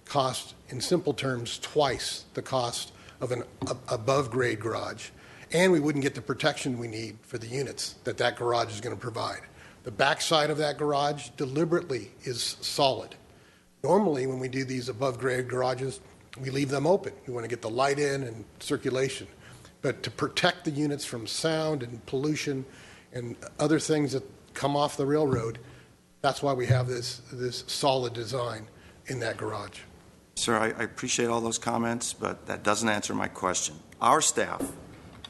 costs, in simple terms, twice the cost of an above-grade garage, and we wouldn't get the protection we need for the units that garage is going to provide. The backside of that garage deliberately is solid. Normally, when we do these above-grade garages, we leave them open. We want to get the light in and circulation. But to protect the units from sound and pollution and other things that come off the railroad, that's why we have this solid design in that garage. Sir, I appreciate all those comments, but that doesn't answer my question. Our staff,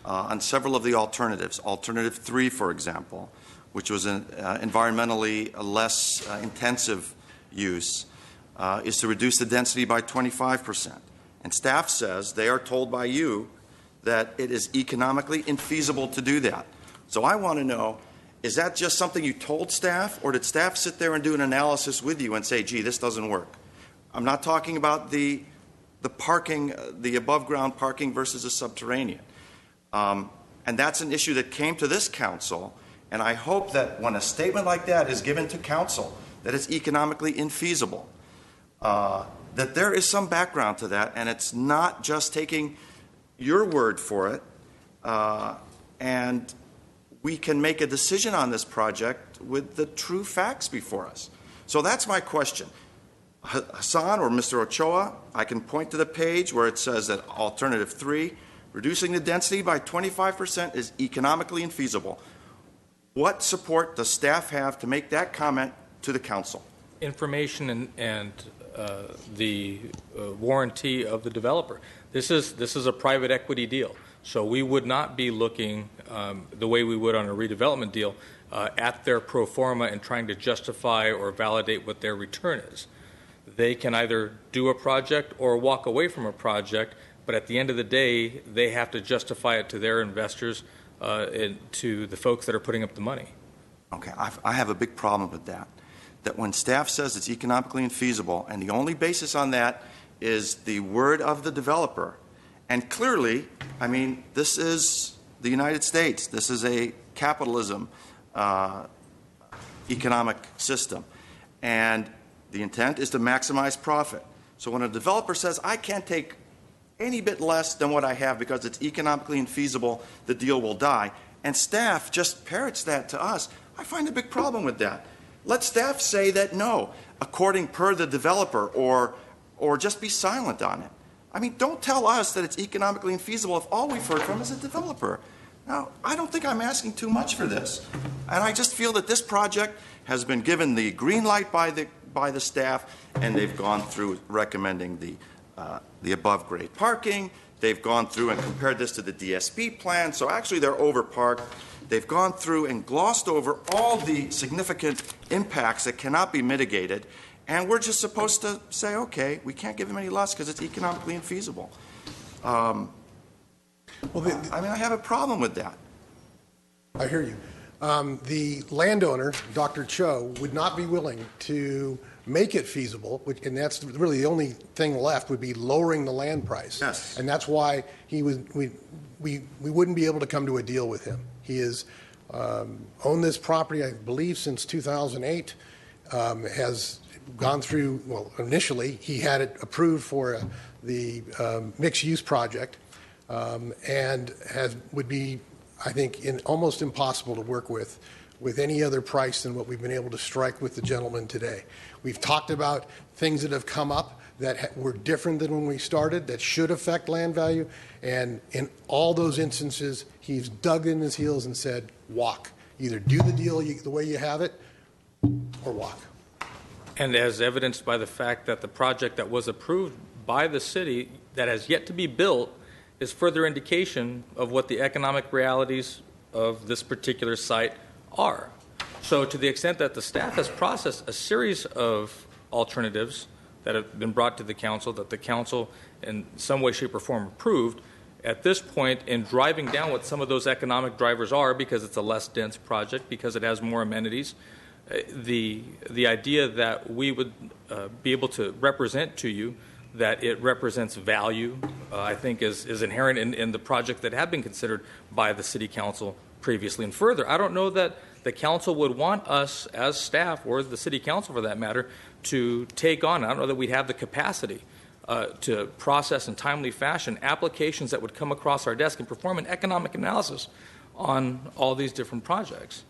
on several of the alternatives, Alternative 3, for example, which was an environmentally less intensive use, is to reduce the density by 25%. And staff says they are told by you that it is economically infeasible to do that. So I want to know, is that just something you told staff, or did staff sit there and do an analysis with you and say, gee, this doesn't work? I'm not talking about the parking, the above-ground parking versus the subterranean. And that's an issue that came to this council, and I hope that when a statement like that is given to council, that it's economically infeasible, that there is some background to that, and it's not just taking your word for it, and we can make a decision on this project with the true facts before us. So that's my question. Hassan or Mr. Ochoa, I can point to the page where it says that Alternative 3, reducing the density by 25% is economically infeasible. What support does staff have to make that comment to the council? Information and the warranty of the developer. This is a private equity deal, so we would not be looking the way we would on a redevelopment deal at their pro forma and trying to justify or validate what their return is. They can either do a project or walk away from a project, but at the end of the day, they have to justify it to their investors and to the folks that are putting up the money. Okay, I have a big problem with that. That when staff says it's economically infeasible, and the only basis on that is the word of the developer, and clearly, I mean, this is the United States. This is a capitalism economic system, and the intent is to maximize profit. So when a developer says, I can't take any bit less than what I have because it's economically infeasible, the deal will die, and staff just parrots that to us, I find a big problem with that. Let staff say that no, according per the developer, or just be silent on it. I mean, don't tell us that it's economically infeasible if all we've heard from is a developer. Now, I don't think I'm asking too much for this. And I just feel that this project has been given the green light by the staff, and they've gone through recommending the above grade parking. They've gone through and compared this to the DSP plan, so actually they're overparked. They've gone through and glossed over all the significant impacts that cannot be mitigated, and we're just supposed to say, okay, we can't give them any less because it's economically infeasible. I have a problem with that. I hear you. The landowner, Dr. Cho, would not be willing to make it feasible, and that's really the only thing left would be lowering the land price. Yes. And that's why we wouldn't be able to come to a deal with him. He has owned this property, I believe, since 2008, has gone through, well, initially he had it approved for the mixed-use project, and would be, I think, almost impossible to work with any other price than what we've been able to strike with the gentleman today. We've talked about things that have come up that were different than when we started, that should affect land value. And in all those instances, he's dug in his heels and said, walk. Either do the deal the way you have it or walk. And as evidenced by the fact that the project that was approved by the city that has yet to be built is further indication of what the economic realities of this particular site are. So to the extent that the staff has processed a series of alternatives that have been brought to the council, that the council in some way, shape, or form approved, at this point in driving down what some of those economic drivers are, because it's a less dense project, because it has more amenities, the idea that we would be able to represent to you that it represents value, I think is inherent in the project that have been considered by the city council previously. And further, I don't know that the council would want us as staff, or the city council for that matter, to take on, I don't know that we'd have the capacity to process in timely fashion applications that would come across our desk and perform an economic analysis on all these different projects.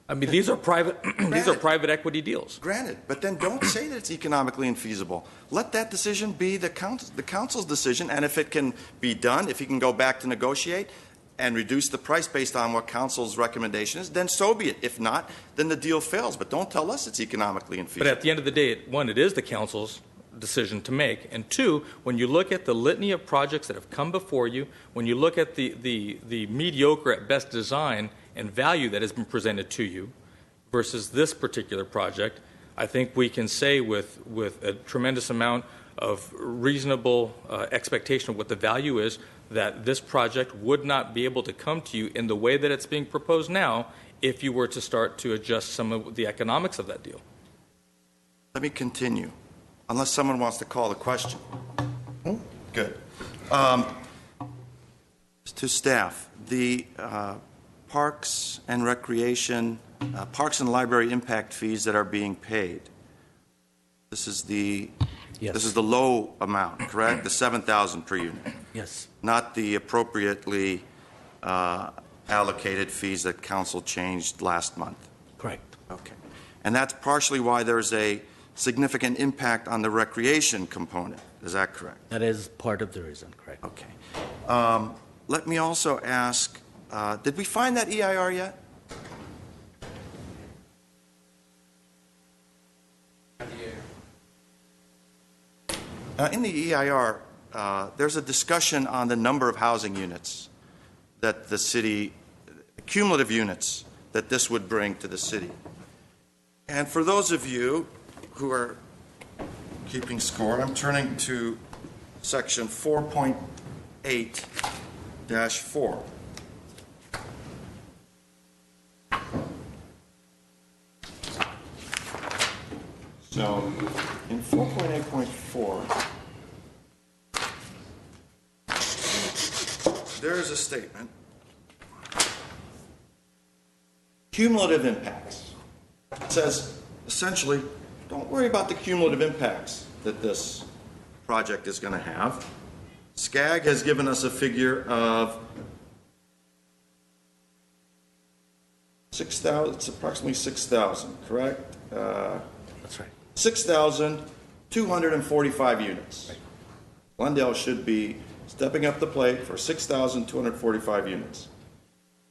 I mean, these are private these are private equity deals. Granted, but then don't say that it's economically infeasible. Let that decision be the council's decision, and if it can be done, if you can go back to negotiate and reduce the price based on what council's recommendation is, then so be it. If not, then the deal fails. But don't tell us it's economically infeasible. But at the end of the day, one, it is the council's decision to make, and two, when you look at the litany of projects that have come before you, when you look at the mediocre at best design and value that has been presented to you versus this particular project, I think we can say with a tremendous amount of reasonable expectation of what the value is, that this project would not be able to come to you in the way that it's being proposed now if you were to start to adjust some of the economics of that deal. Let me continue, unless someone wants to call the question. Good. To staff, the parks and recreation, parks and library impact fees that are being paid. This is the This is the low amount, correct? The $7,000 per unit. Yes. Not the appropriately allocated fees that council changed last month. Correct. Okay. And that's partially why there's a significant impact on the recreation component. Is that correct? That is part of the reason, correct. Okay. Let me also ask, did we find that EIR yet? In the EIR, there's a discussion on the number of housing units that the city, cumulative units that this would bring to the city. And for those of you who are keeping score, I'm turning to section 4.8-4. So in 4.8.4, there's a statement, cumulative impacts. It says, essentially, don't worry about the cumulative impacts that this project is going to have. SCAG has given us a figure of 6,000, it's approximately 6,000, correct? That's right. 6,245 units. Right. Glendale should be stepping up the plate for 6,245 units.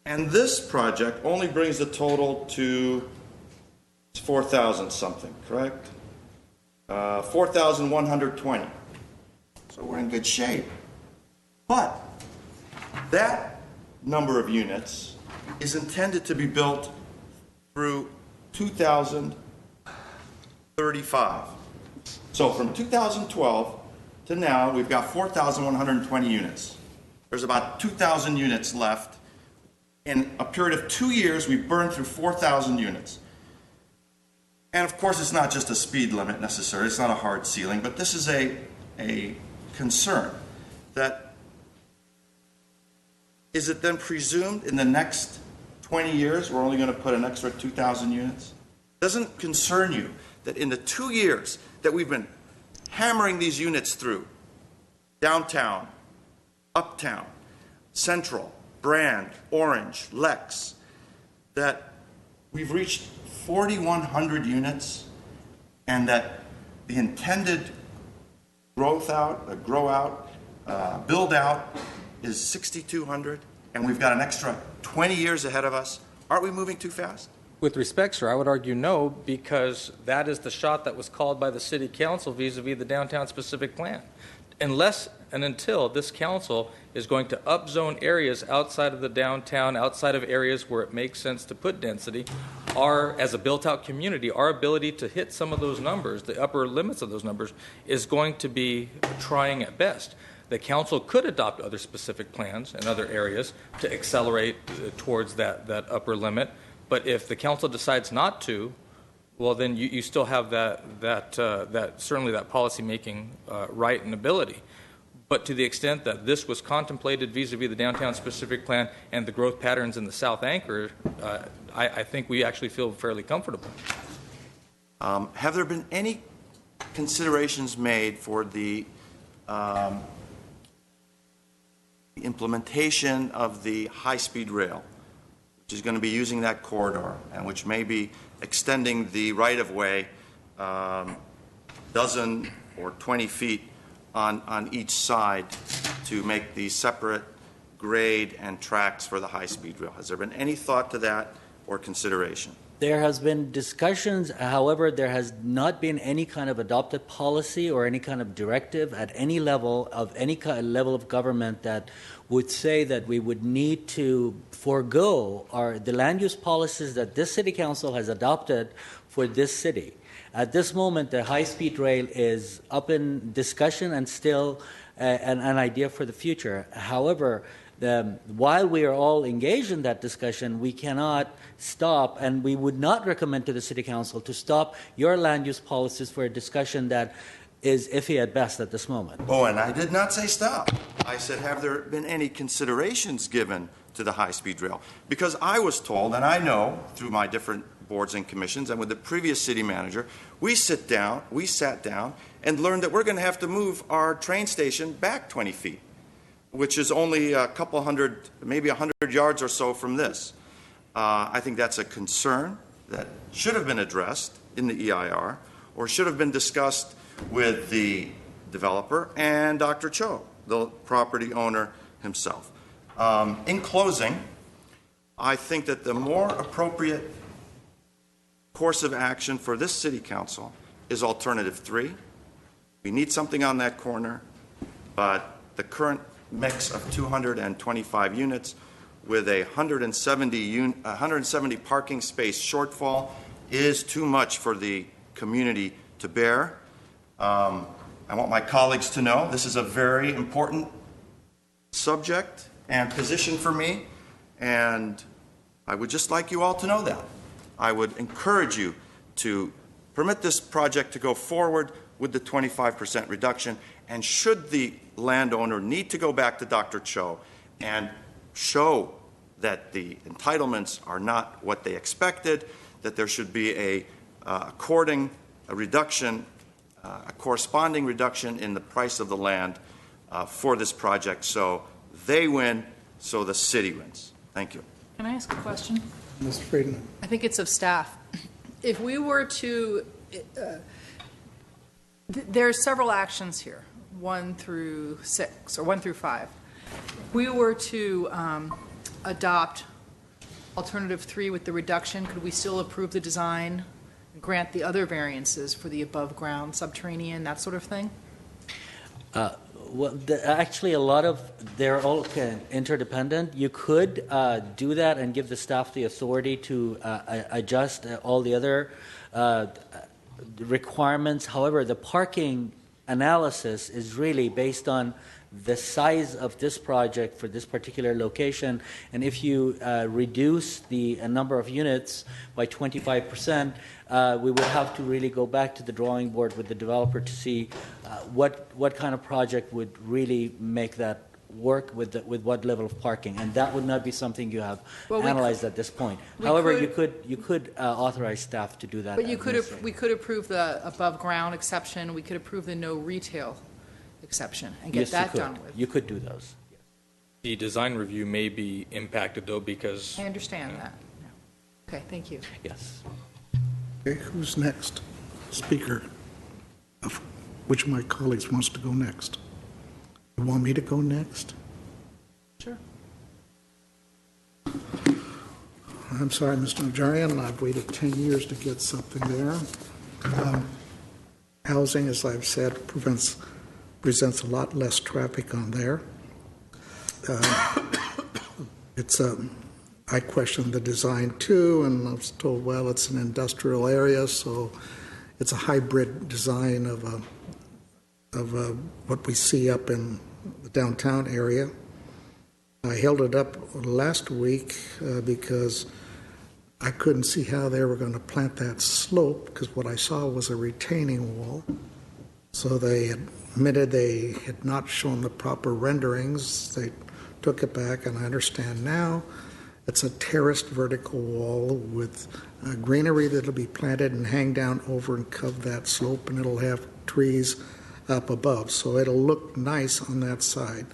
And this project only brings the total to 4,000 something, correct? 4,120. So we're in good shape. But that number of units is intended to be built through 2035. So from 2012 to now, we've got 4,120 units. There's about 2,000 units left. In a period of 2 years, we've burned through 4,000 units. And of course, it's not just a speed limit necessarily. It's not a hard ceiling, but this is a concern that is it then presumed in the next 20 years we're only going to put an extra 2,000 units? Doesn't concern you that in the 2 years that we've been hammering these units through, downtown, uptown, Central, Brand, Orange, Lex, that we've reached 4,100 units and that the intended grow out, build out is 6,200, and we've got an extra 20 years ahead of us. Aren't we moving too fast? With respect, sir, I would argue no, because that is the shot that was called by the city council vis-a-vis the downtown specific plan. Unless and until this council is going to upzone areas outside of the downtown, outside of areas where it makes sense to put density, as a built-out community, our ability to hit some of those numbers, the upper limits of those numbers, is going to be trying at best. The council could adopt other specific plans in other areas to accelerate towards that upper limit, but if the council decides not to, well, then you still have certainly that policy-making right and ability. But to the extent that this was contemplated vis-a-vis the downtown specific plan and the growth patterns in the South Anchor, I think we actually feel fairly comfortable. Have there been any considerations made for the implementation of the high-speed rail, which is going to be using that corridor and which may be extending the right-of-way dozen or 20 feet on each side to make the separate grade and tracks for the high-speed rail? Has there been any thought to that or consideration? There has been discussions, however, there has not been any kind of adopted policy or any kind of directive at any level of level of government that would say that we would need to forego the land use policies that this city council has adopted for this city. At this moment, the high-speed rail is up in discussion and still an idea for the future. However, while we are all engaged in that discussion, we cannot stop, and we would not recommend to the City Council to stop your land use policies for a discussion that is iffy at best at this moment. Oh, and I did not say stop. I said, have there been any considerations given to the high-speed rail? Because I was told, and I know through my different boards and commissions and with the previous city manager, we sat down and learned that we're going to have to move our train station back 20 feet. Which is only a couple hundred, maybe 100 yards or so from this. I think that's a concern that should have been addressed in the EIR or should have been discussed with the developer and Dr. Cho, the property owner himself. In closing, I think that the more appropriate course of action for this city council is alternative 3. We need something on that corner, but the current mix of 225 units with a 170 parking space shortfall is too much for the community to bear. I want my colleagues to know this is a very important subject and position for me, and I would just like you all to know that. I would encourage you to permit this project to go forward with the 25% reduction, and should the landowner need to go back to Dr. Cho and show that the entitlements are not what they expected, that there should be a corresponding reduction in the price of the land for this project, so they win, so the city wins. Thank you. Can I ask a question? Mr. Friedman. I think it's of staff. If we were to, there are several actions here, 1 through 6 or 1 through 5. If we were to adopt alternative 3 with the reduction, could we still approve the design, grant the other variances for the above ground, subterranean, that sort of thing? Well, actually, a lot of they're all interdependent. You could do that and give the staff the authority to adjust all the other requirements. However, the parking analysis is really based on the size of this project for this particular location, and if you reduce the number of units by 25%, we would have to really go back to the drawing board with the developer to see what kind of project would really make that work with what level of parking, and that would not be something you have analyzed at this point. However, you could authorize staff to do that. But we could approve the above ground exception. We could approve the no retail exception and get that done with. You could do those. The design review may be impacted, though, because... I understand that. Okay, thank you. Yes. Okay, who's next? Speaker. which of my colleagues wants to go next? You want me to go next? Sure. I'm sorry, Mr. Najarian, I've waited 10 years to get something there. Housing, as I've said, presents a lot less traffic on there. I questioned the design too, and I was told, well, it's an industrial area, so it's a hybrid design of what we see up in the downtown area. I held it up last week because I couldn't see how they were going to plant that slope, because what I saw was a retaining wall. So they admitted they had not shown the proper renderings. They took it back, and I understand now it's a terraced vertical wall with greenery that'll be planted and hang down over and cover that slope, and it'll have trees up above. So it'll look nice on that side.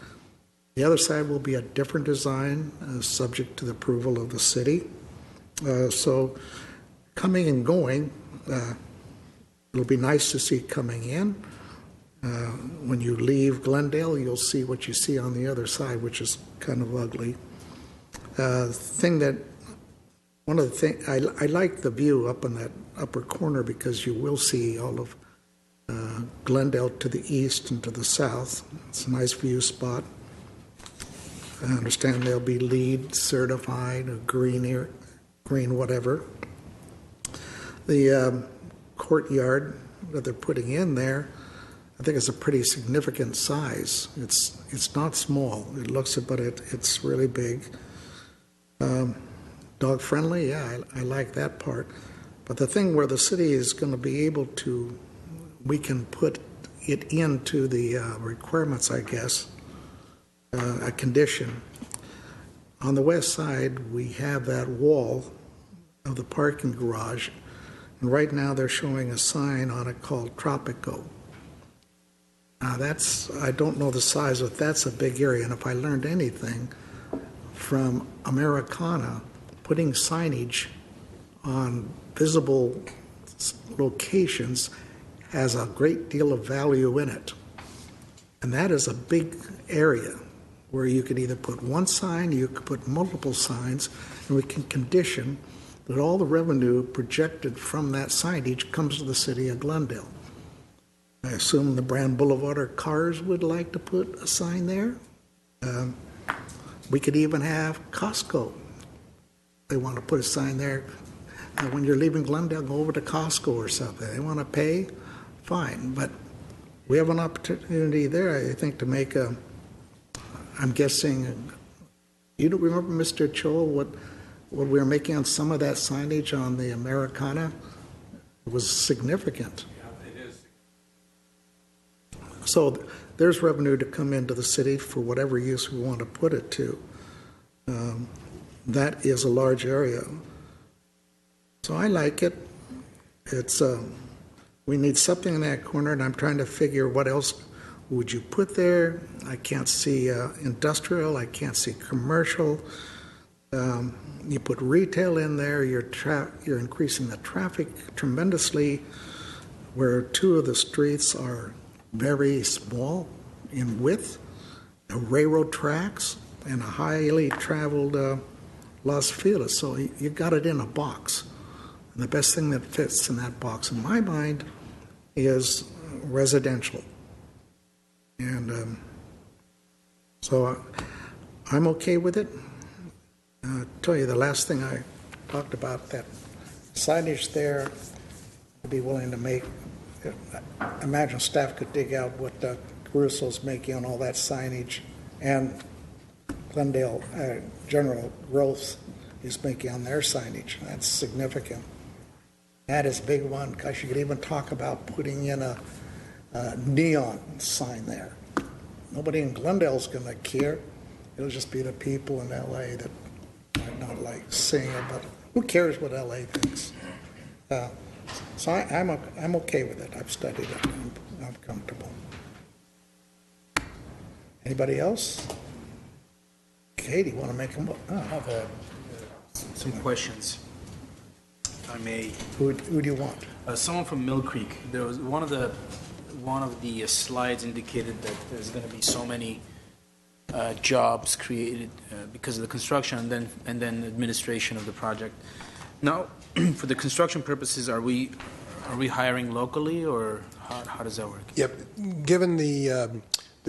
The other side will be a different design, subject to the approval of the city. So coming and going, it'll be nice to see coming in. When you leave Glendale, you'll see what you see on the other side, which is kind of ugly. I like the view up in that upper corner, because you will see all of Glendale to the east and to the south. It's a nice view spot. I understand they'll be LEED certified, or green whatever. The courtyard that they're putting in there, I think it's a pretty significant size. It's not small. It looks it, but it's really big. Dog friendly, yeah, I like that part. But the thing where the city is going to be able to, we can put it into the requirements, I guess, a condition. On the west side, we have that wall of the parking garage, and right now they're showing a sign on it called Tropico. Now I don't know the size, but that's a big area, and if I learned anything from Americana, putting signage on visible locations has a great deal of value in it. And that is a big area where you could either put one sign, you could put multiple signs, and we can condition that all the revenue projected from that signage comes to the city of Glendale. I assume the Brand Boulevard or Cars would like to put a sign there. We could even have Costco. They want to put a sign there. When you're leaving Glendale, go over to Costco or something. They want to pay, fine. But we have an opportunity there, I think, to make I'm guessing, you don't remember, Mr. Cho, what we were making on some of that signage on the Americana? It was significant. Yeah, it is. So there's revenue to come into the city for whatever use we want to put it to. That is a large area. So I like it. We need something in that corner, and I'm trying to figure what else would you put there. I can't see industrial. I can't see commercial. You put retail in there, you're increasing the traffic tremendously, where two of the streets are very small in width, railroad tracks, and a highly traveled Los Feliz. So you got it in a box. And the best thing that fits in that box, in my mind, is residential. And so I'm okay with it. I'll tell you the last thing I talked about, that signage there, I'd be willing to make. Imagine staff could dig out what Caruso's making on all that signage, and Glendale General Growth is making on their signage. That's significant. That is a big one, because you could even talk about putting in a neon sign there. Nobody in Glendale is going to care. It'll just be the people in L.A. that might not like seeing it, but who cares what L.A. thinks? So I'm okay with it. I've studied it. I'm comfortable. Anybody else? Katie, you want to make them? I have some questions, if I may. Who do you want? Someone from Mill Creek. There was one of the one of the slides indicated that there's going to be so many jobs created because of the construction and then administration of the project. Now, for the construction purposes, are we hiring locally, or how does that work? Yep. Given the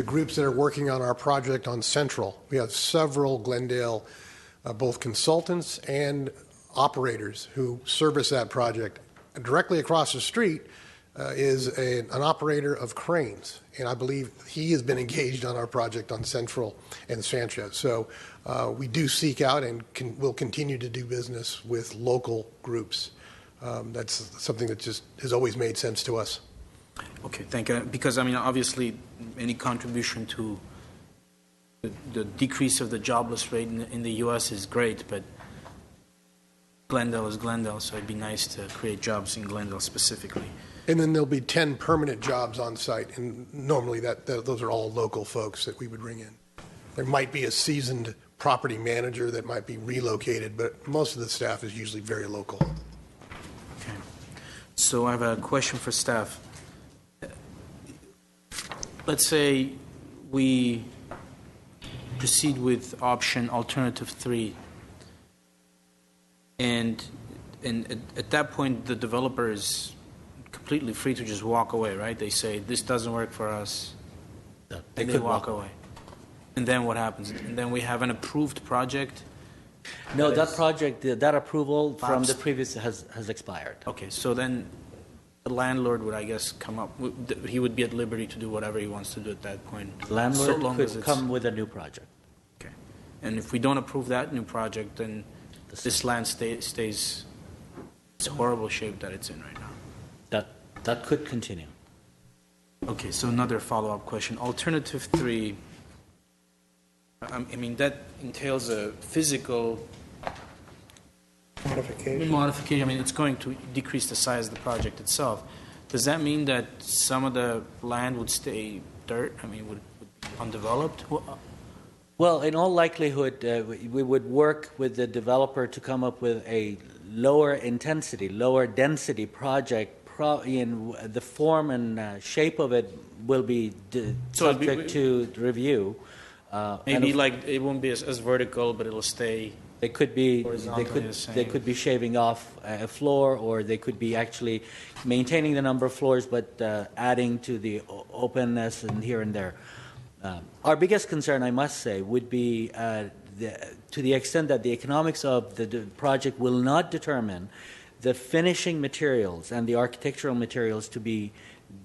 groups that are working on our project on Central, we have several Glendale, both consultants and operators who service that project. Directly across the street is an operator of cranes, and I believe he has been engaged on our project on Central and Sanchez. So we do seek out and will continue to do business with local groups. That's something that just has always made sense to us. Okay, thank you. Because, I mean, obviously, any contribution to the decrease of the jobless rate in the U.S. is great, but Glendale is Glendale, so it'd be nice to create jobs in Glendale specifically. And then there'll be 10 permanent jobs on site, and normally those are all local folks that we would bring in. There might be a seasoned property manager that might be relocated, but most of the staff is usually very local. Okay. So I have a question for staff. Let's say we proceed with option alternative 3, and at that point the developer is completely free to just walk away, right? They say, this doesn't work for us, and they walk away. And then what happens? And then we have an approved project? No, that project, that approval from the previous has expired. Okay, so then the landlord would, I guess, come up, he would be at liberty to do whatever he wants to do at that point. The landlord so long as could it's, come with a new project. Okay. And if we don't approve that new project, then this land stays it's horrible shape that it's in right now. That could continue. Okay, so another follow-up question. Alternative 3, I mean, that entails a physical modification. I mean, it's going to decrease the size of the project itself. Does that mean that some of the land would stay dirt? I mean, would be undeveloped? Well, in all likelihood, we would work with the developer to come up with a lower intensity, lower density project. In the form and shape of it will be subject to review. Maybe like it won't be as vertical, but it'll stay. They could be they could be shaving off a floor, or they could be actually maintaining the number of floors, but adding to the openness and here and there. Our biggest concern, I must say, would be to the extent that the economics of the project will not determine the finishing materials and the architectural materials to be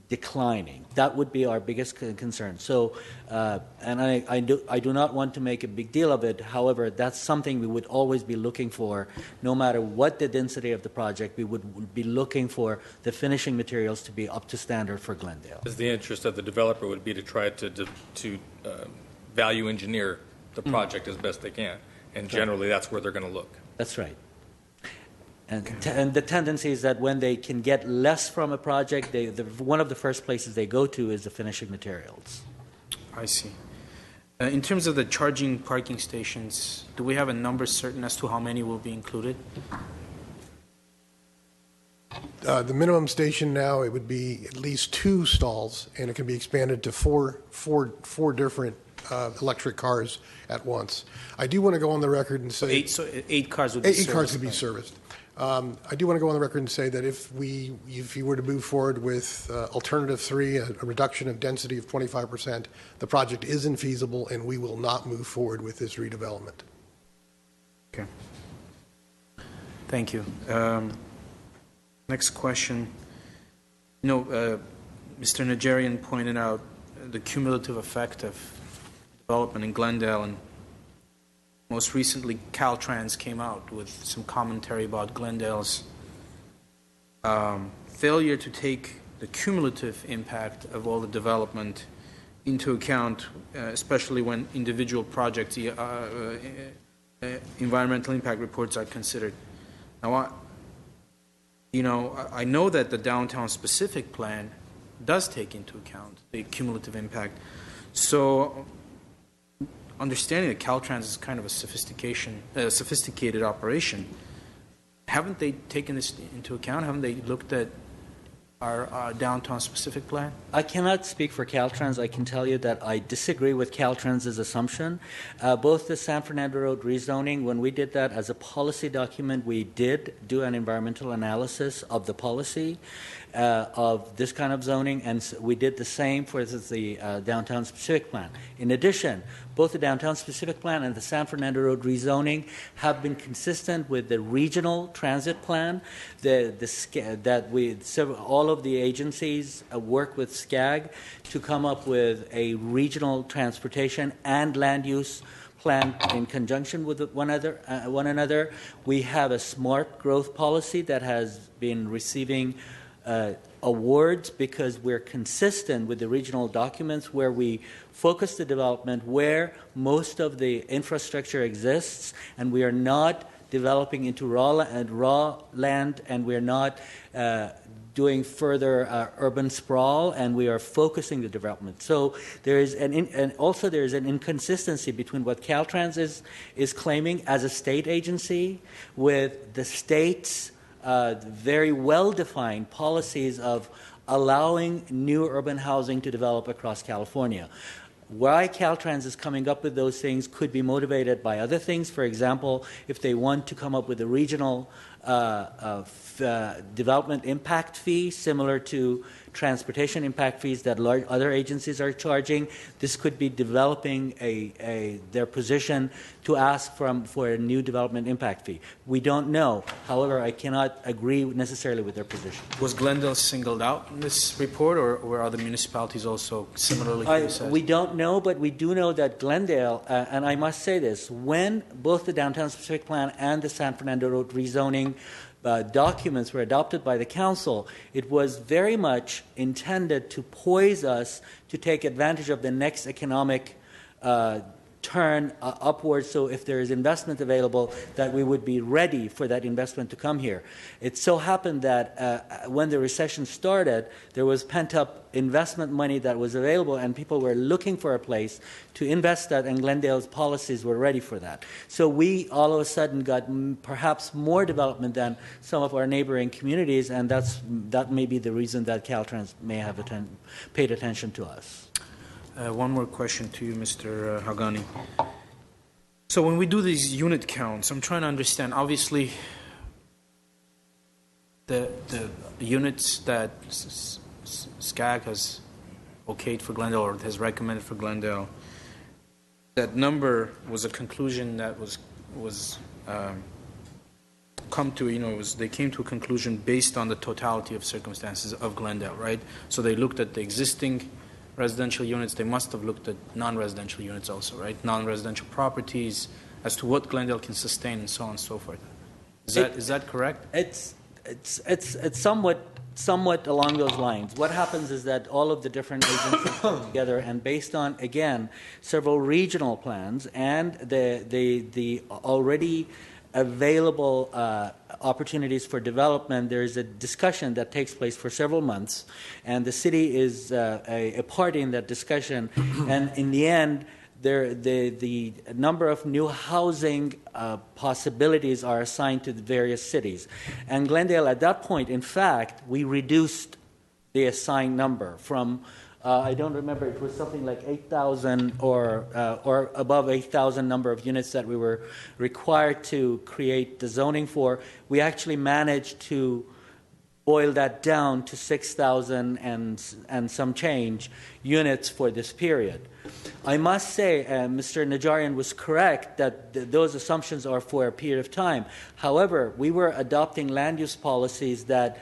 declining. That would be our biggest concern. So, and I do not want to make a big deal of it. However, that's something we would always be looking for. No matter what the density of the project, we would be looking for the finishing materials to be up to standard for Glendale. Because the interest of the developer would be to try to value engineer the project as best they can. And generally, that's where they're going to look. That's right. And the tendency is that when they can get less from a project, one of the first places they go to is the finishing materials. I see. In terms of the charging parking stations, do we have a number certain as to how many will be included? The minimum station now, it would be at least 2 stalls, and it can be expanded to four different electric cars at once. I do want to go on the record and say... So 8 cars would be serviced. 8 cars would be serviced. I do want to go on the record and say that if you were to move forward with alternative 3, a reduction of density of 25%, the project is infeasible, and we will not move forward with this redevelopment. Okay. Thank you. Next question. Mr. Najarian pointed out the cumulative effect of development in Glendale, and most recently, Caltrans came out with some commentary about Glendale's failure to take the cumulative impact of all the development into account, especially when individual projects, environmental impact reports are considered. Now, I know that the downtown specific plan does take into account the cumulative impact. So, understanding that Caltrans is kind of a sophisticated operation, haven't they taken this into account? Haven't they looked at our downtown specific plan? I cannot speak for Caltrans. I can tell you that I disagree with Caltrans' assumption. Both the San Fernando Road rezoning, when we did that as a policy document, we did do an environmental analysis of the policy of this kind of zoning, and we did the same for the downtown specific plan. In addition, both the downtown specific plan and the San Fernando Road rezoning have been consistent with the regional transit plan. All of the agencies work with SCAG to come up with a regional transportation and land use plan in conjunction with one another. We have a smart growth policy that has been receiving awards because we're consistent with the regional documents where we focus the development where most of the infrastructure exists, and we are not developing into raw land, and we're not doing further urban sprawl, and we are focusing the development. So there is and also there is an inconsistency between what Caltrans is claiming as a state agency with the state's very well-defined policies of allowing new urban housing to develop across California. Why Caltrans is coming up with those things could be motivated by other things. For example, if they want to come up with a regional development impact fee similar to transportation impact fees that other agencies are charging, this could be developing their position to ask for a new development impact fee. We don't know. However, I cannot agree necessarily with their position. Was Glendale singled out in this report, or were other municipalities also similarly criticized? We don't know, but we do know that Glendale, and I must say this, when both the Downtown Specific Plan and the San Fernando Road rezoning documents were adopted by the council, it was very much intended to poise us to take advantage of the next economic turn upwards, so if there is investment available, that we would be ready for that investment to come here. It so happened that when the recession started, there was pent-up investment money that was available, and people were looking for a place to invest that, and Glendale's policies were ready for that. So we all of a sudden got perhaps more development than some of our neighboring communities, and that may be the reason that Caltrans may have paid attention to us. One more question to you, Mr. Hagani. So when we do these unit counts, I'm trying to understand, obviously, the units that SCAG has okayed for Glendale or has recommended for Glendale, that number was a conclusion that was come to, they came to a conclusion based on the totality of circumstances of Glendale, right? So they looked at the existing residential units. They must have looked at non-residential units also, right? Non-residential properties, as to what Glendale can sustain, and so on and so forth. Is that correct? It's somewhat along those lines. What happens is that all of the different agencies come together, and based on, again, several regional plans and the already available opportunities for development, there is a discussion that takes place for several months, and the city is a party in that discussion. And in the end, the number of new housing possibilities are assigned to the various cities. And Glendale, at that point, in fact, we reduced the assigned number from I don't remember, it was something like 8,000 or above 8,000 number of units that we were required to create the zoning for. We actually managed to boil that down to 6,000 and some change units for this period. I must say, Mr. Najarian was correct that those assumptions are for a period of time. However, we were adopting land use policies that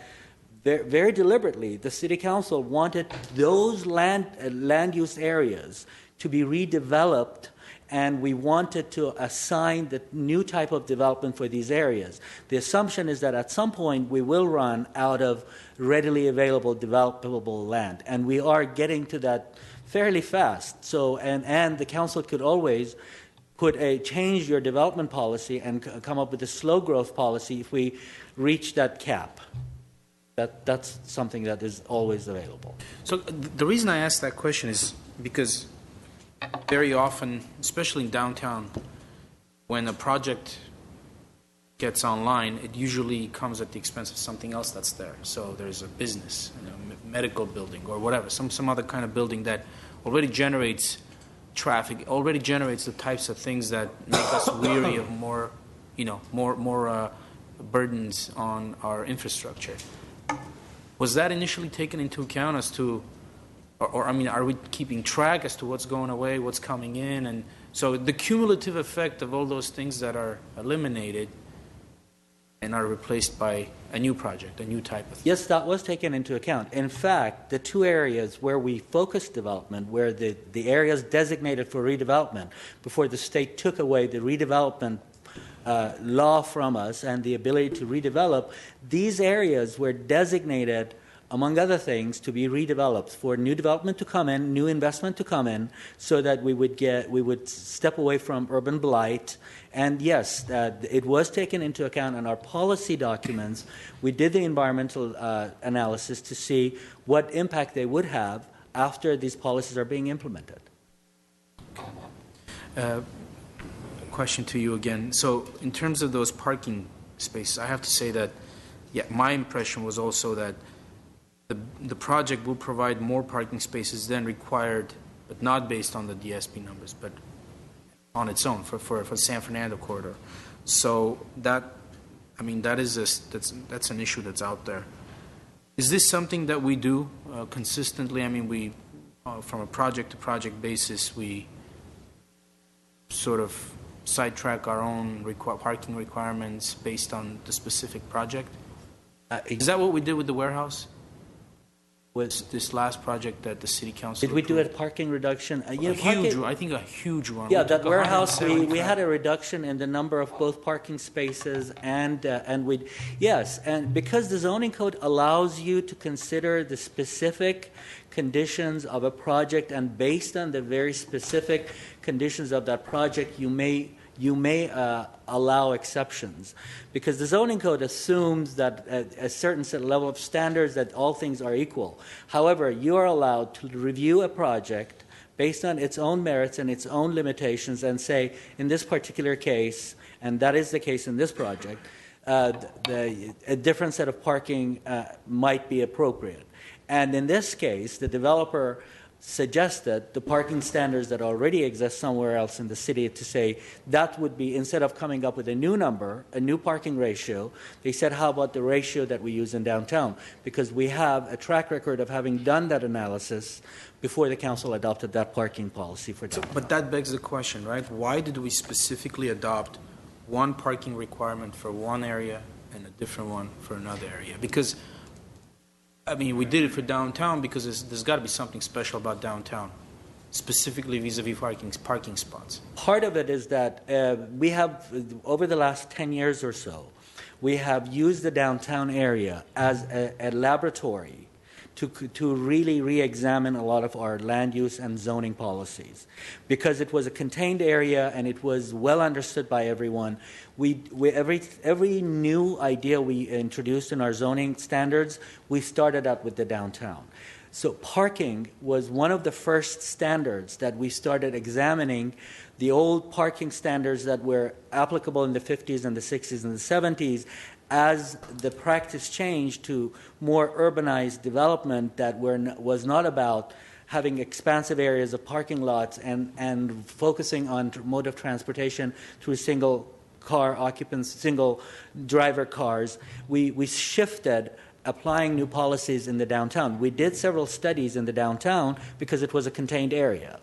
very deliberately, the City Council wanted those land use areas to be redeveloped, and we wanted to assign the new type of development for these areas. The assumption is that at some point we will run out of readily available developable land, and we are getting to that fairly fast. So, and the Council could always change your development policy and come up with a slow growth policy if we reach that cap. That's something that is always available. So the reason I ask that question is because very often, especially in downtown, when a project gets online, it usually comes at the expense of something else that's there. So there's a business, medical building or whatever, some other kind of building that already generates traffic, already generates the types of things that make us weary of more burdens on our infrastructure. Was that initially taken into account as to, or are we keeping track as to what's going away, what's coming in? And so the cumulative effect of all those things that are eliminated and are replaced by a new project, a new type of thing. Yes, that was taken into account. In fact, the two areas where we focused development, where the areas designated for redevelopment, before the state took away the redevelopment law from us and the ability to redevelop, these areas were designated, among other things, to be redeveloped for new development to come in, new investment to come in, so that we would step away from urban blight. And yes, it was taken into account in our policy documents. We did the environmental analysis to see what impact they would have after these policies are being implemented. Question to you again. So in terms of those parking spaces, I have to say that, my impression was also that the project will provide more parking spaces than required, but not based on the DSP numbers, but on its own for San Fernando corridor. So that's an issue that's out there. Is this something that we do consistently? I mean, we from a project to project basis, we sort of sidetrack our own parking requirements based on the specific project? Is that what we did with the warehouse? Was this last project that the city council Did we do a parking reduction? I think a huge one. Yeah, that warehouse, we had a reduction in the number of both parking spaces and because the zoning code allows you to consider the specific conditions of a project, and based on the very specific conditions of that project, you may allow exceptions, because the zoning code assumes that a certain level of standards, that all things are equal. However, you are allowed to review a project based on its own merits and its own limitations and say, in this particular case, and that is the case in this project, a different set of parking might be appropriate. And in this case, the developer suggested the parking standards that already exist somewhere else in the city, to say that would be, instead of coming up with a new number, a new parking ratio, they said, how about the ratio that we use in downtown? Because we have a track record of having done that analysis before the council adopted that parking policy for downtown. But that begs the question, right? Why did we specifically adopt one parking requirement for one area and a different one for another area? Because we did it for downtown because there's got to be something special about downtown, specifically vis-a-vis parking spots. Part of it is that we have, over the last 10 years or so, we have used the downtown area as a laboratory to really re-examine a lot of our land use and zoning policies. Because it was a contained area and it was well understood by everyone, every new idea we introduced in our zoning standards, we started out with the downtown. So parking was one of the first standards that we started examining. The old parking standards that were applicable in the 50s and the 60s and the 70s, as the practice changed to more urbanized development that was not about having expansive areas of parking lots and focusing on mode of transportation through single car occupants, single driver cars, we shifted applying new policies in the downtown. We did several studies in the downtown because it was a contained area.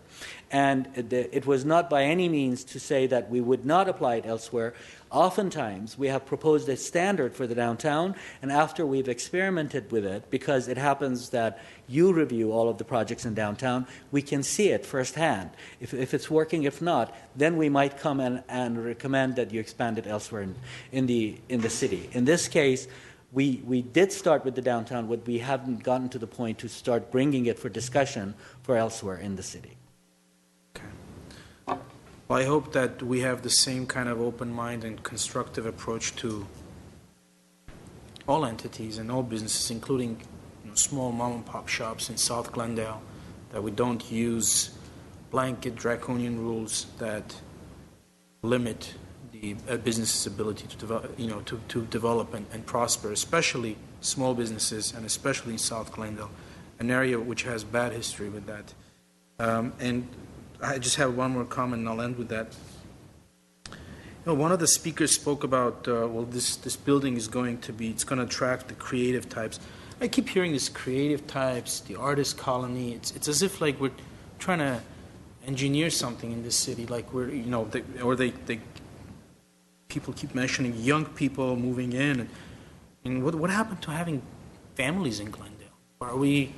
And it was not by any means to say that we would not apply it elsewhere. Oftentimes, we have proposed a standard for the downtown, and after we've experimented with it, because it happens that you review all of the projects in downtown, we can see it firsthand. If it's working, if not, then we might come and recommend that you expand it elsewhere in the city. In this case, we did start with the downtown, but we haven't gotten to the point to start bringing it for discussion for elsewhere in the city. Well, I hope that we have the same kind of open mind and constructive approach to all entities and all businesses, including small mom-and-pop shops in South Glendale, that we don't use blanket draconian rules that limit the a business's ability to develop, to develop and prosper, especially small businesses and especially in South Glendale, an area which has bad history with that. And I just have one more comment, and I'll end with that. One of the speakers spoke about, this building is going to attract the creative types. I keep hearing this creative types, the artist colony. It's as if like we're trying to engineer something in this city, like we're, people keep mentioning young people moving in. And what happened to having families in Glendale? Are we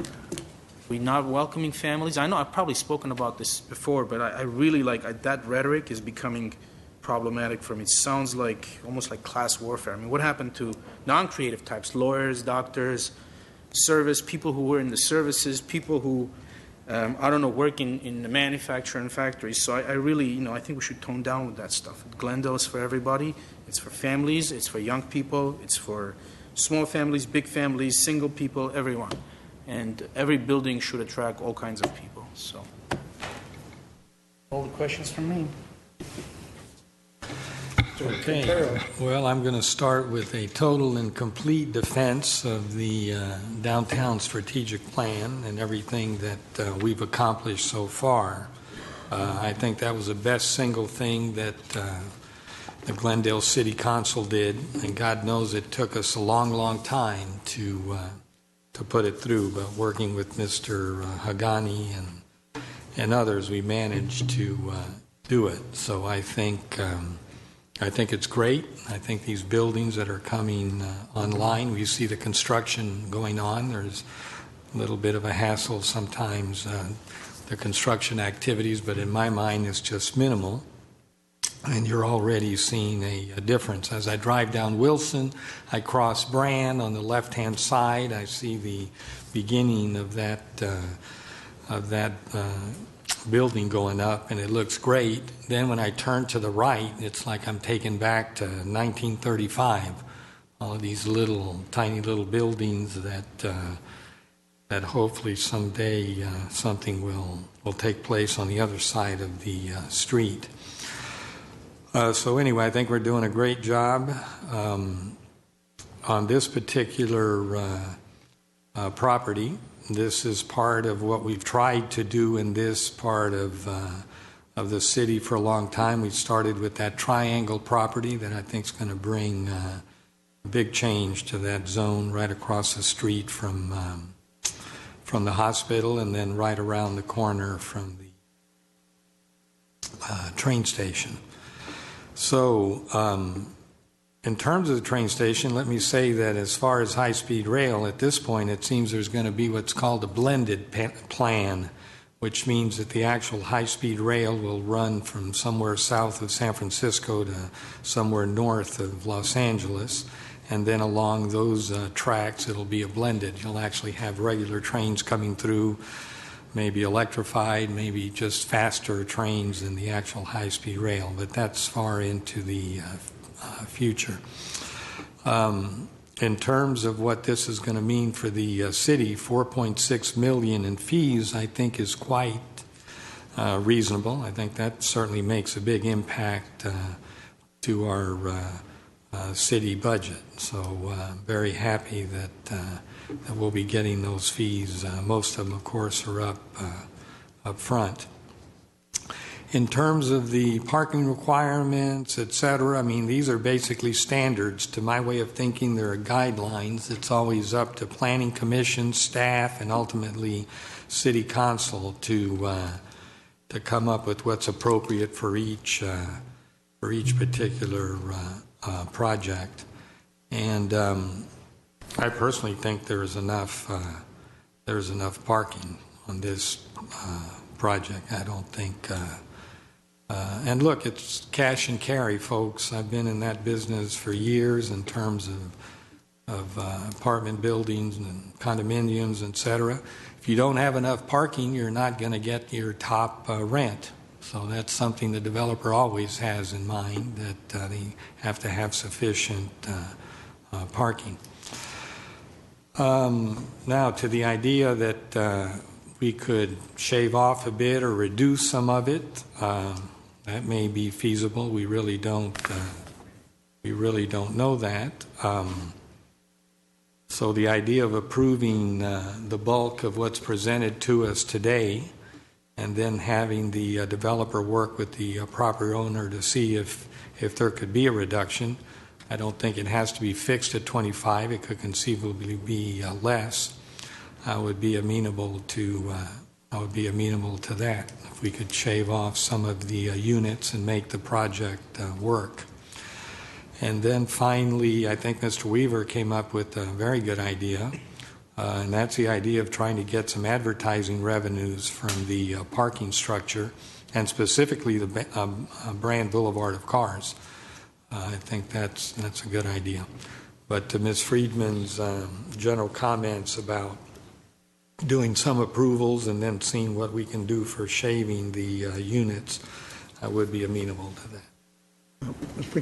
not welcoming families? I know I've probably spoken about this before, but I really that rhetoric is becoming problematic for me. It sounds like almost like class warfare. I mean, what happened to non-creative types, lawyers, doctors, service, people who were in the services, people who, work in the manufacturing factories. So I really, I think we should tone down with that stuff. Glendale is for everybody. It's for families. It's for young people. It's for small families, big families, single people, everyone. And every building should attract all kinds of people. So, all the questions from me. Okay. Well, I'm going to start with a total and complete defense of the downtown strategic plan and everything that we've accomplished so far. I think that was the best single thing that the Glendale City Council did, and God knows it took us a long, long time to put it through. But working with Mr. Hagani and others, we managed to do it. So I think it's great. I think these buildings that are coming online, we see the construction going on. There's a little bit of a hassle sometimes, the construction activities, but in my mind it's just minimal. And you're already seeing a difference. As I drive down Wilson, I cross Brand on the left-hand side. I see the beginning of that building going up, and it looks great. Then when I turn to the right, it's like I'm taken back to 1935. All of these tiny little buildings that hopefully someday something will take place on the other side of the street. So anyway, I think we're doing a great job on this particular property. This is part of what we've tried to do in this part of the city for a long time. We started with that triangle property that I think is going to bring a big change to that zone right across the street from the hospital, and then right around the corner from the train station. So in terms of the train station, let me say that as far as high-speed rail, at this point it seems there's going to be what's called a blended plan, which means that the actual high-speed rail will run from somewhere south of San Francisco to somewhere north of Los Angeles, and then along those tracks it'll be a blended. You'll actually have regular trains coming through, maybe electrified, maybe just faster trains than the actual high-speed rail, but that's far into the future. In terms of what this is going to mean for the city, $4.6 million in fees, I think is quite reasonable. I think that certainly makes a big impact to our city budget. So I'm very happy that we'll be getting those fees. Most of them, of course, are up front. In terms of the parking requirements, et cetera, I mean, these are basically standards. To my way of thinking, there are guidelines. It's always up to planning commission, staff, and ultimately city council to come up with what's appropriate for each particular project. And I personally think there's enough parking on this project. I don't think. And look, it's cash and carry, folks. I've been in that business for years in terms of apartment buildings and condominiums, et cetera. If you don't have enough parking, you're not going to get your top rent. So that's something the developer always has in mind, that they have to have sufficient parking. Now, to the idea that we could shave off a bit or reduce some of it, That may be feasible. We really don't know that. So the idea of approving the bulk of what's presented to us today and then having the developer work with the property owner to see if there could be a reduction. I don't think it has to be fixed at 25. It could conceivably be less. I would be amenable to that if we could shave off some of the units and make the project work. And then finally, I think Mr. Weaver came up with a very good idea, and that's the idea of trying to get some advertising revenues from the parking structure, and specifically the Brand Boulevard of cars. I think that's a good idea. But to Ms. Friedman's general comments about doing some approvals and then seeing what we can do for shaving the units, I would be amenable to that.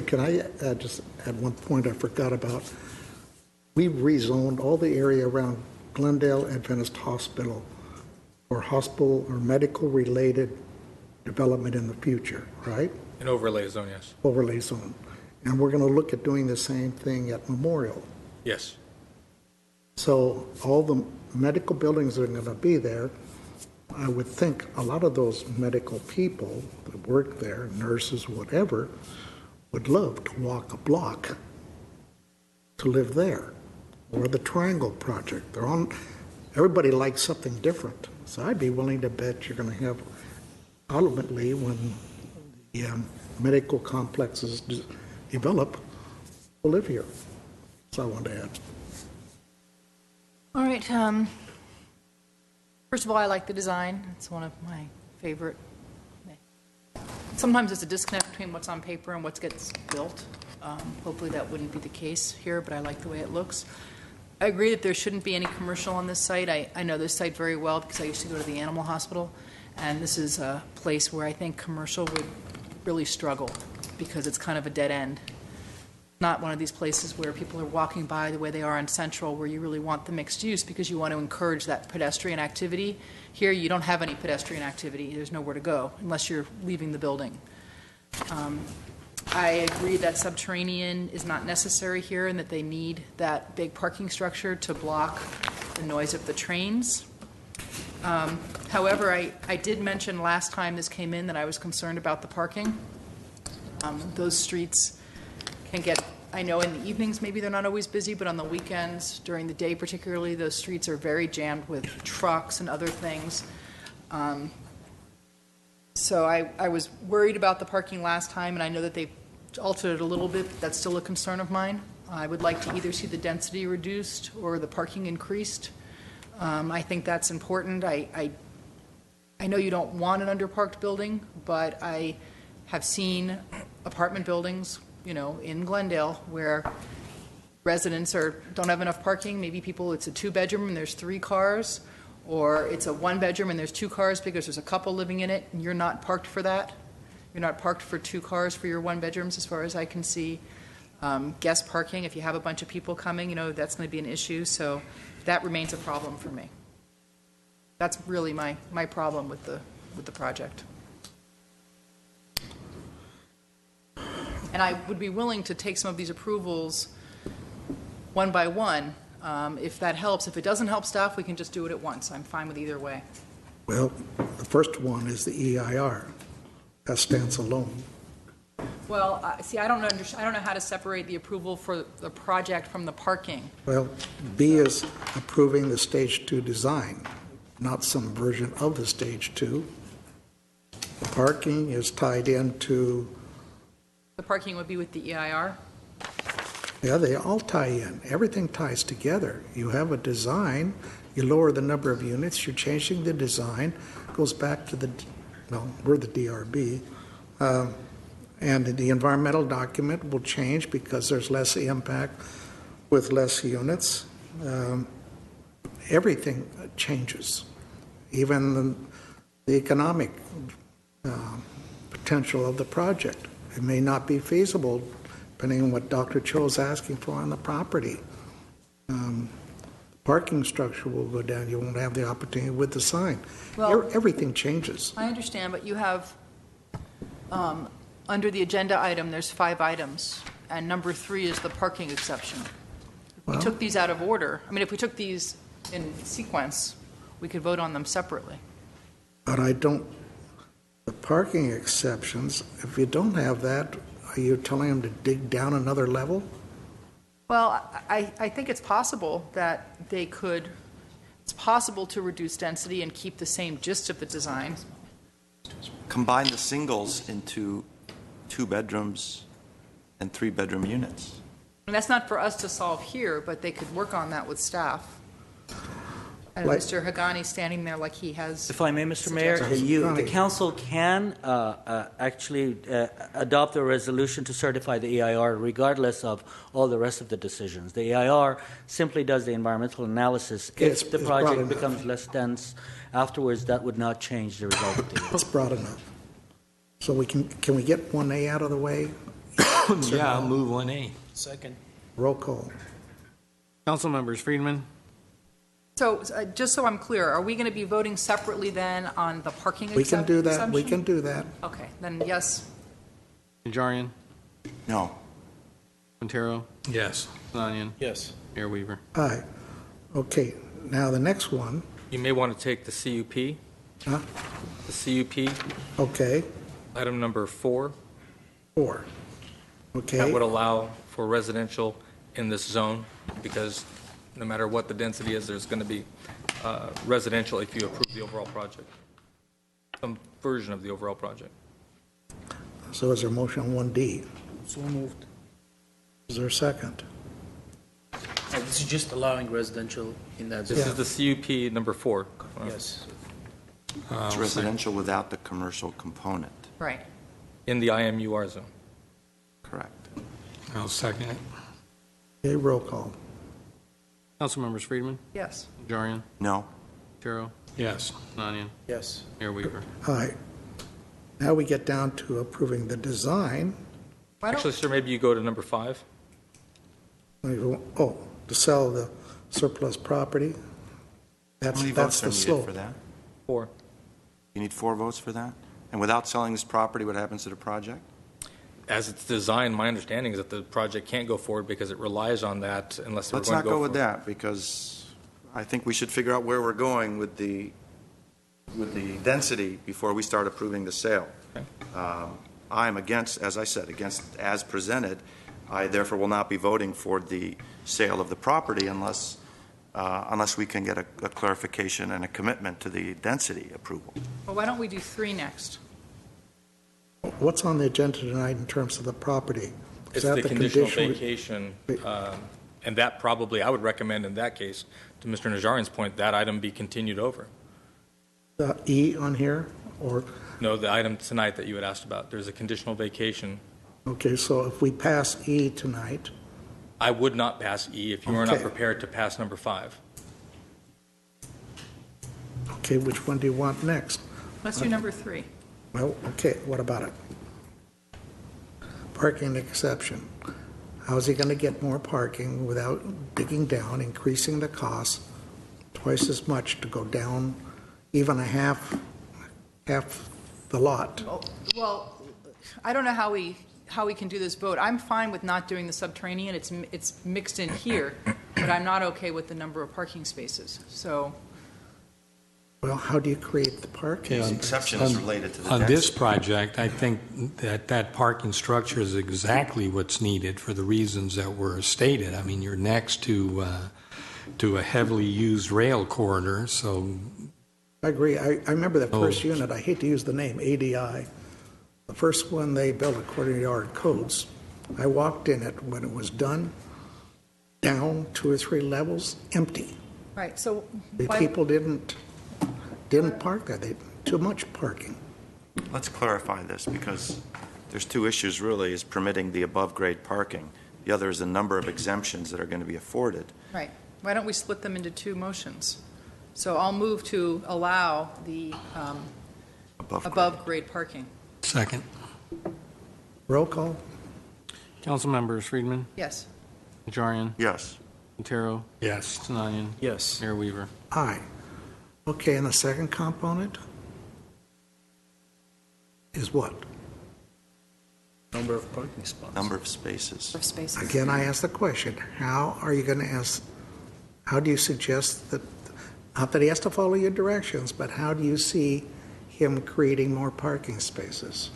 Can I just add one point I forgot about? We rezoned all the area around Glendale Adventist Hospital for hospital or medical-related development in the future, right? An overlay zone, yes. Overlay zone. And we're going to look at doing the same thing at Memorial. Yes. So all the medical buildings that are going to be there, I would think a lot of those medical people that work there, nurses, whatever, would love to walk a block to live there. Or the Triangle Project. Everybody likes something different. So I'd be willing to bet you're going to have, ultimately, when the medical complexes develop, will live here. That's all I wanted to add. All right. First of all, I like the design. It's one of my favorite. Sometimes there's a disconnect between what's on paper and what gets built. Hopefully that wouldn't be the case here, but I like the way it looks. I agree that there shouldn't be any commercial on this site. I know this site very well because I used to go to the animal hospital, and this is a place where I think commercial would really struggle because it's kind of a dead end. Not one of these places where people are walking by the way they are on Central, where you really want the mixed use because you want to encourage that pedestrian activity. Here, you don't have any pedestrian activity. There's nowhere to go unless you're leaving the building. I agree that subterranean is not necessary here and that they need that big parking structure to block the noise of the trains. However, I did mention last time this came in that I was concerned about the parking. Those streets can get, I know in the evenings maybe they're not always busy, but on the weekends, during the day particularly, those streets are very jammed with trucks and other things. So I was worried about the parking last time, and I know that they've altered it a little bit, but that's still a concern of mine. I would like to either see the density reduced or the parking increased. I think that's important. I know you don't want an underparked building, but I have seen apartment buildings, in Glendale where residents don't have enough parking. Maybe it's a 2-bedroom and there's 3 cars, or it's a 1-bedroom and there's 2 cars because there's a couple living in it and you're not parked for that. You're not parked for 2 cars for your 1-bedrooms as far as I can see. Guest parking, if you have a bunch of people coming, that's going to be an issue. So that remains a problem for me. That's really my problem with the project. And I would be willing to take some of these approvals one by one, if that helps. If it doesn't help staff, we can just do it at once. I'm fine with either way. Well, the first one is the EIR. That stands alone. Well, see, I don't know how to separate the approval for the project from the parking. Well, B is approving the Stage 2 design, not some version of the Stage 2. The parking is tied into... The parking would be with the EIR? Yeah, they all tie in. Everything ties together. You have a design, you lower the number of units, you're changing the design, goes back to we're the DRB. And the environmental document will change because there's less impact with less units. Everything changes. Even the economic potential of the project. It may not be feasible depending on what Dr. Cho is asking for on the property. The parking structure will go down. You won't have the opportunity with the sign. Well, everything changes. I understand, but you have Under the agenda item, there's 5 items, and number 3 is the parking exception. If we took these out of order, I mean, if we took these in sequence, we could vote on them separately. But I don't, the parking exceptions, if you don't have that, are you telling them to dig down another level? Well, I think it's possible that they could, it's possible to reduce density and keep the same gist of the design. Combine the singles into 2 bedrooms and 3-bedroom units. And that's not for us to solve here, but they could work on that with staff. And Like- Mr. Hagani standing there like he has. If I may, Mr. Mayor, the council can actually adopt a resolution to certify the EIR regardless of all the rest of the decisions. The EIR simply does the environmental analysis. If the It's broad project enough. becomes less dense afterwards, that would not change the result of the It's broad enough. So we can we get 1A out of the way? Yeah, I'll move 1A. Second. Roll call. Council members: Friedman, So, just so I'm clear, are we going to be voting separately then on the parking We can do that, exemption? we can do that. Okay, then yes. Najarian, No. Quintero, Yes. Sinanian, Yes. Mayor Weaver. Aye. Okay, now the next one, You may want to take the CUP. Huh? The CUP, okay, item number 4. 4. Okay. That would allow for residential in this zone, because no matter what the density is, there's going to be residential if you approve the overall project, some version of the overall project. So is there a motion on 1D? So moved. Is there a second? This is just allowing residential in that zone. This is the CUP number 4. Yes. It's residential without the commercial component. Right. In the IMUR zone. Correct. I'll second it. Okay, roll call. Council members: Friedman, Yes. Najarian, No. Quintero, Yes. Sinanian, Yes. Mayor Weaver. Aye. Now we get down to approving the design. Why don't- Actually, sir, maybe you go to number 5. Oh, to sell the surplus property? How many That's votes are the needed slope. for that? 4. You need 4 votes for that? And without selling this property, what happens to the project? As it's designed, my understanding is that the project can't go forward because it relies on that unless we're Let's going not to go go with forward. that, because I think we should figure out where we're going with the density before we start approving the sale. Okay. I'm against, as I said, against as presented. I therefore will not be voting for the sale of the property unless we can get a clarification and a commitment to the density approval. Well, why don't we do 3 next? What's on the agenda tonight in terms of the property? Is It's that the conditional vacation, and that probably, I would recommend in that case, to Mr. Najarian's point, that item be continued over. E on here, or, No, the item tonight that you had asked about, there's a conditional vacation. okay, so if we pass E tonight, I would not pass E if you are not Okay. prepared to pass number 5. okay, which one do you want next? Let's do number 3. Well, okay, what about it? Parking exception. How's he going to get more parking without digging down, increasing the cost twice as much to go down even a half the lot? Well, I don't know how we can do this vote. I'm fine with not doing the subterranean. It's mixed in here, but I'm not okay with the number of parking spaces. So, Well, how do you create the parking? The exception is related to the On density. this project, I think that parking structure is exactly what's needed for the reasons that were stated. I mean, you're next to a heavily used rail corridor, so I agree. I remember that first unit, I hate to use the name, ADI. The first one they built according to our codes. I walked in it when it was done, down 2 or 3 levels, empty. right, so The why- people didn't park there. Too much parking. Let's clarify this, because there's 2 issues really, is permitting the above-grade parking. The other is the number of exemptions that are going to be afforded. Right. Why don't we split them into 2 motions? So I'll move to allow the above-grade parking. second. Roll call? Council members: Friedman, Yes. Najarian, Yes. Quintero, Yes. Sinanian, Yes. Mayor Weaver. Aye. Okay, and the second component is what? Number of parking spots. Number of spaces. of spaces. Again, I ask the question, how are you going to ask, how do you suggest that, not that he has to follow your directions, but how do you see him creating more parking spaces?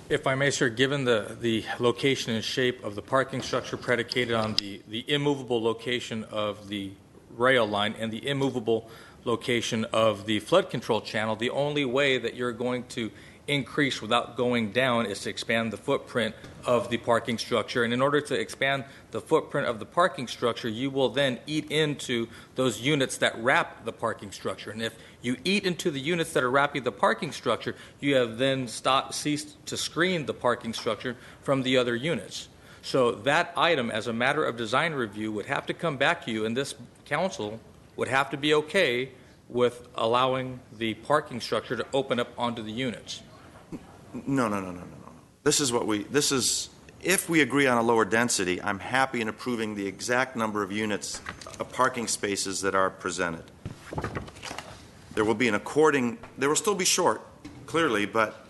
If I may, sir, given the location and shape of the parking structure predicated on the immovable location of the rail line and the immovable location of the flood control channel, the only way that you're going to increase without going down is to expand the footprint of the parking structure. And in order to expand the footprint of the parking structure, you will then eat into those units that wrap the parking structure. And if you eat into the units that are wrapping the parking structure, you have then ceased to screen the parking structure from the other units. So that item, as a matter of design review, would have to come back to you, and this council would have to be okay with allowing the parking structure to open up onto the units. No. If we agree on a lower density, I'm happy in approving the exact number of units of parking spaces that are presented. There will still be short, clearly, but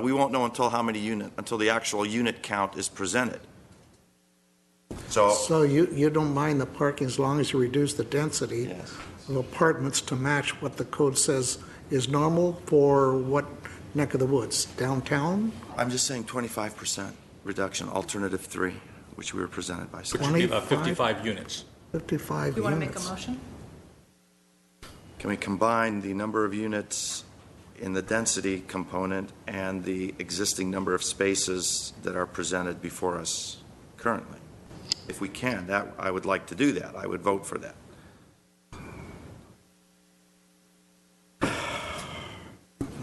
we won't know until the actual unit count is presented. So you don't mind the parking as long as you reduce the density Yes. of apartments to match what the code says is normal for what neck of the woods, downtown? I'm just saying 25% reduction, alternative 3, which we were presented by. Which would be about 55 units. 55 Do you want to make units. a motion? Can we combine the number of units in the density component and the existing number of spaces that are presented before us currently? If we can, I would like to do that. I would vote for that.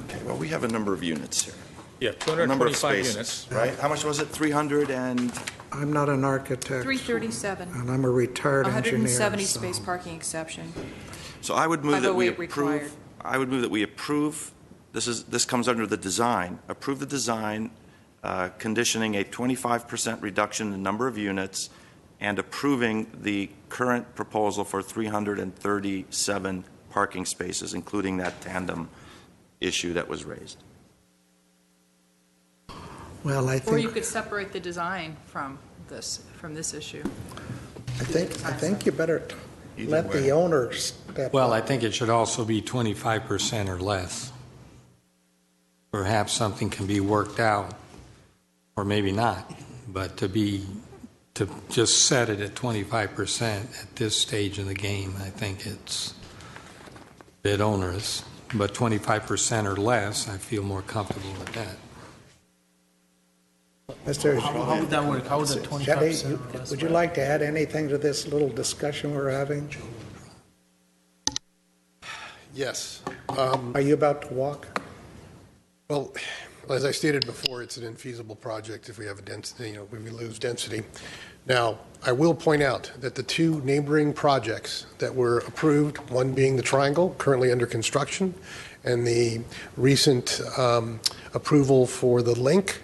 Okay, well, we have a number of units here. Yeah, A number of 225 spaces, units. right? How much was it? 300 and... I'm not an architect. 337, And I'm a retired engineer. 170 so- space parking exception. So I would move that we 508 required. approve. I would move that we approve. This comes under the design. Approve the design, conditioning a 25% reduction in the number of units, and approving the current proposal for 337 parking spaces, including that tandem issue that was raised. Well, I Or you think, could separate the design from this issue. I think you better let the owners step Well, up. I think it should also be 25% or less. Perhaps something can be worked out, or maybe not, but to just set it at 25% at this stage of the game, I think it's a bit onerous. But 25% or less, I feel more comfortable with that. Mr. How would that work? How would that 25%? Jetty, would you like to add anything to this little discussion we're having? Yes. Are you about to walk? Well, as I stated before, it's an infeasible project if we have a density, if we lose density. Now, I will point out that the two neighboring projects that were approved, one being the Triangle, currently under construction, and the recent approval for the Link,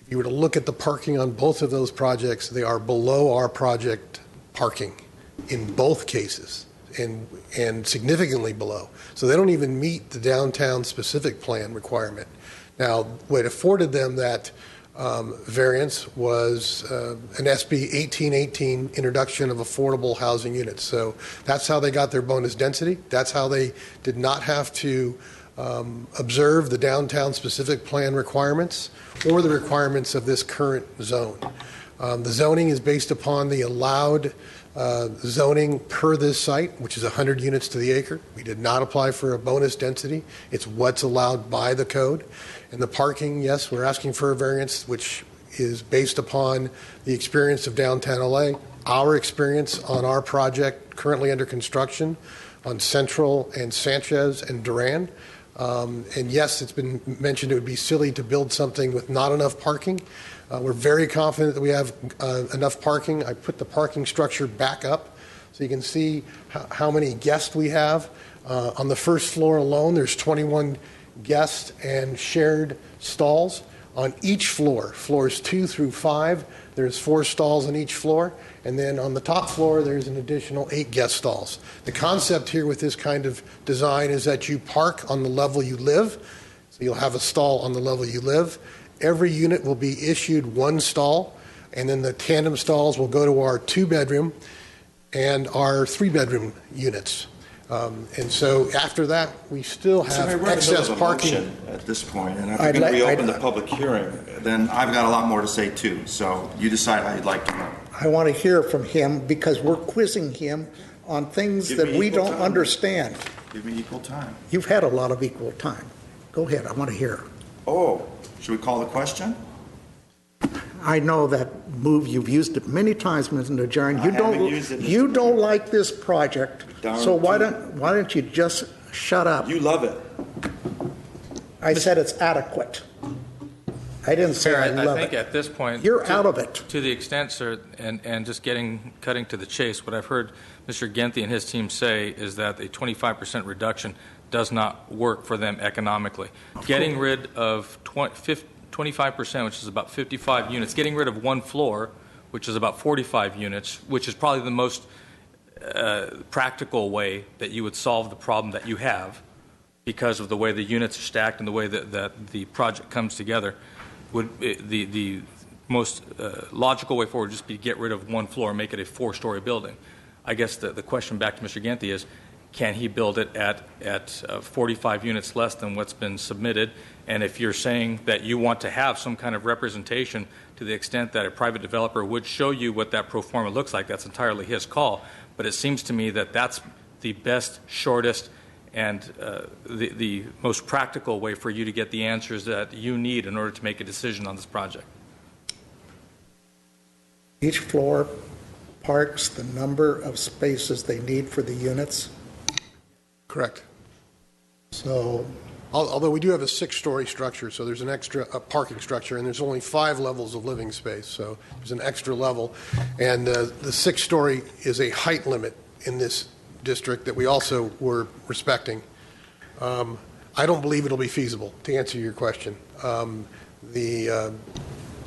if you were to look at the parking on both of those projects, they are below our project parking in both cases, and significantly below. So they don't even meet the downtown specific plan requirement. Now, what afforded them that variance was an SB 1818 introduction of affordable housing units. So that's how they got their bonus density. That's how they did not have to observe the downtown specific plan requirements or the requirements of this current zone. The zoning is based upon the allowed zoning per this site, which is 100 units to the acre. We did not apply for a bonus density. It's what's allowed by the code. And the parking, yes, we're asking for a variance, which is based upon the experience of downtown LA, our experience on our project currently under construction on Central and Sanchez and Duran. And yes, it's been mentioned it would be silly to build something with not enough parking. We're very confident that we have enough parking. I put the parking structure back up so you can see how many guests we have. On the first floor alone, there's 21 guest and shared stalls. On each floor, floors 2 through 5, there's 4 stalls on each floor. And then on the top floor, there's an additional 8 guest stalls. The concept here with this kind of design is that you park on the level you live. So you'll have a stall on the level you live. Every unit will be issued one stall, and then the tandem stalls will go to our 2-bedroom and our 3-bedroom units. And so after that, we still have excess parking. At this point, and if we're going to reopen the public hearing, then I've got a lot more to say too. So you decide how you'd like to know. I want to hear from him because we're quizzing him on things that we don't understand. Give me equal time. You've had a lot of equal time. Go ahead, I want to hear. Oh, should we call the question? I know that move, you've used it many times, Mr. Najarian. You don't like this project, so why don't you just shut up? You love it. I said it's adequate. I didn't say I love it. I think at this point, you're out of it. To the extent, sir, and just cutting to the chase, what I've heard Mr. Genthi and his team say is that a 25% reduction does not work for them economically. Getting rid of 25%, which is about 55 units, getting rid of one floor, which is about 45 units, which is probably the most practical way that you would solve the problem that you have because of the way the units are stacked and the way that the project comes together. Would the most logical way forward just be to get rid of one floor and make it a 4-story building? I guess the question back to Mr. Genthi is, can he build it at 45 units less than what's been submitted? And if you're saying that you want to have some kind of representation to the extent that a private developer would show you what that pro forma looks like, that's entirely his call. But it seems to me that that's the best, shortest, and the most practical way for you to get the answers that you need in order to make a decision on this project. Each floor parks the number of spaces they need for the units. Correct. So, although we do have a 6-story structure, so there's an extra parking structure, and there's only 5 levels of living space, so there's an extra level. And the 6-story is a height limit in this district that we also were respecting. I don't believe it'll be feasible, to answer your question. The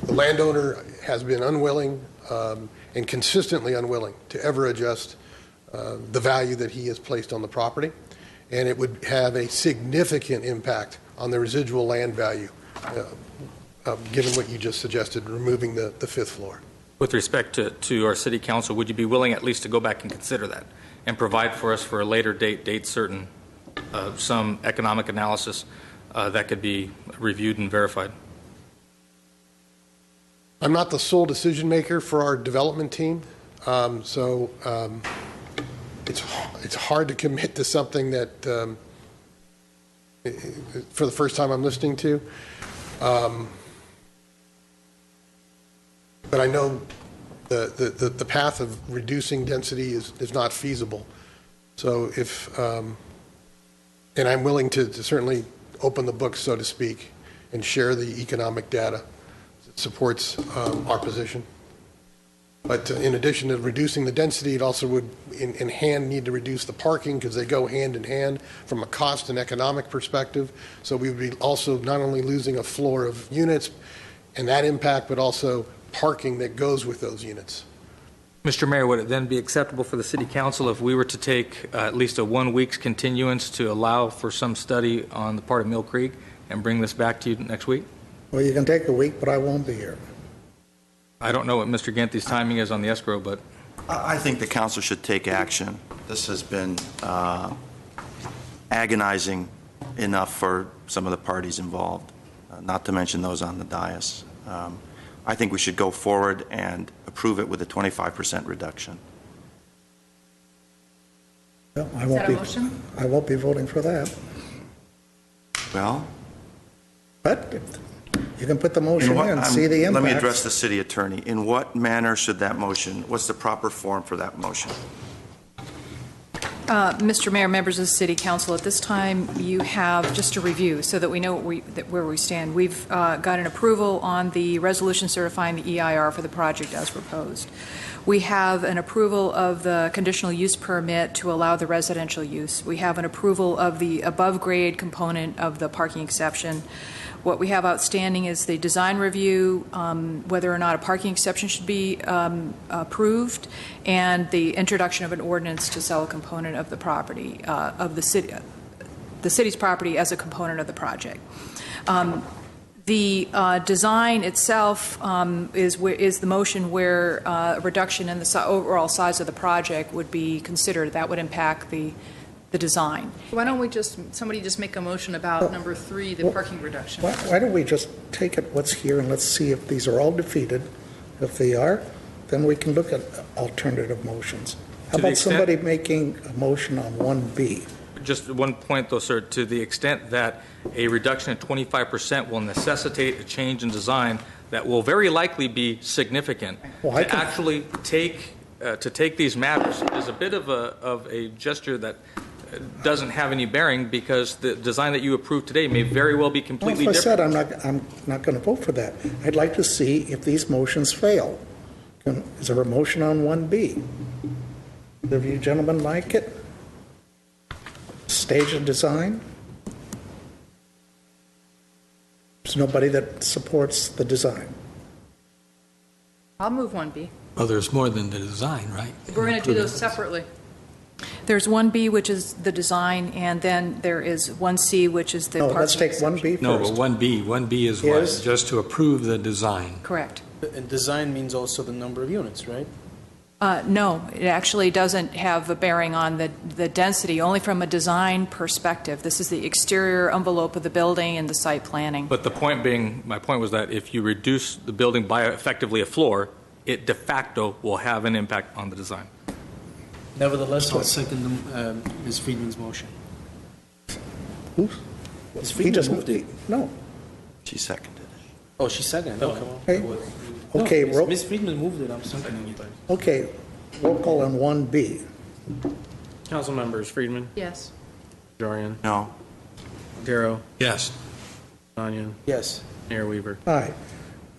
landowner has been unwilling and consistently unwilling to ever adjust the value that he has placed on the property, and it would have a significant impact on the residual land value, given what you just suggested, removing the 5th floor. With respect to our city council, would you be willing at least to go back and consider that and provide for us for a later date certain, some economic analysis that could be reviewed and verified? I'm not the sole decision maker for our development team, so it's hard to commit to something that for the first time I'm listening to. But I know the path of reducing density is not feasible. So if and I'm willing to certainly open the book, so to speak, and share the economic data that supports our position. But in addition to reducing the density, it also would in hand need to reduce the parking because they go hand in hand from a cost and economic perspective. So we would be also not only losing a floor of units and that impact, but also parking that goes with those units. Mr. Mayor, would it then be acceptable for the City Council if we were to take at least a 1 week's continuance to allow for some study on the part of Mill Creek and bring this back to you next week? well, you can take a week, but I won't be here. I don't know what Mr. Genthy's timing is on the escrow, but I think the council should take action. This has been agonizing enough for some of the parties involved, not to mention those on the dais. I think we should go forward and approve it with a 25% reduction. Well, Is that a motion? I won't be voting for that. Well, But you can put the motion in, see the impact. let me address the city attorney. In what manner should that motion, what's the proper form for that motion? Mr. Mayor, members of the City Council, at this time you have, just a review so that we know where we stand. We've got an approval on the resolution certifying the EIR for the project as proposed. We have an approval of the conditional use permit to allow the residential use. We have an approval of the above grade component of the parking exception. What we have outstanding is the design review, whether or not a parking exception should be approved, and the introduction of an ordinance to sell a component of the property of the city's property as a component of the project. The design itself is the motion where a reduction in the overall size of the project would be considered. That would impact the design. Why don't we somebody just make a motion about number 3, the parking reduction? Why don't we just take it what's here and let's see if these are all defeated. If they are, then we can look at alternative motions. How about somebody making a motion on 1B? Just one point, though, sir, to the extent that a reduction of 25% will necessitate a change in design that will very likely be significant. To actually take these matters is a bit of a gesture that doesn't have any bearing, because the design that you approved today may very well be completely different. I said I'm not going to vote for that. I'd like to see if these motions fail. Is there a motion on 1B? Do you gentlemen like it? Stage and design? There's nobody that supports the design. I'll move 1B. Well, there's more than the design, right? We're going to do those separately. There's 1B, which is the design, and then there is 1C, which is the parking. No, let's take 1B first. No, but 1B. 1B is what? Just to approve the design. Correct. And design means also the number of units, right? No, it actually doesn't have a bearing on the density, only from a design perspective. This is the exterior envelope of the building and the site planning. But my point was that if you reduce the building by effectively a floor, it de facto will have an impact on the design. Nevertheless, I'll second Ms. Friedman's motion. Ms. Friedman moved it. No. She seconded it. Oh, she seconded it. Okay. Okay, no, Ms. Friedman moved it. I'm seconding it. Okay, roll call on 1B. Council members: Friedman, Yes. Jarian, No. Darrow, Yes. Mannion, Yes. Mayor Weaver. Aye.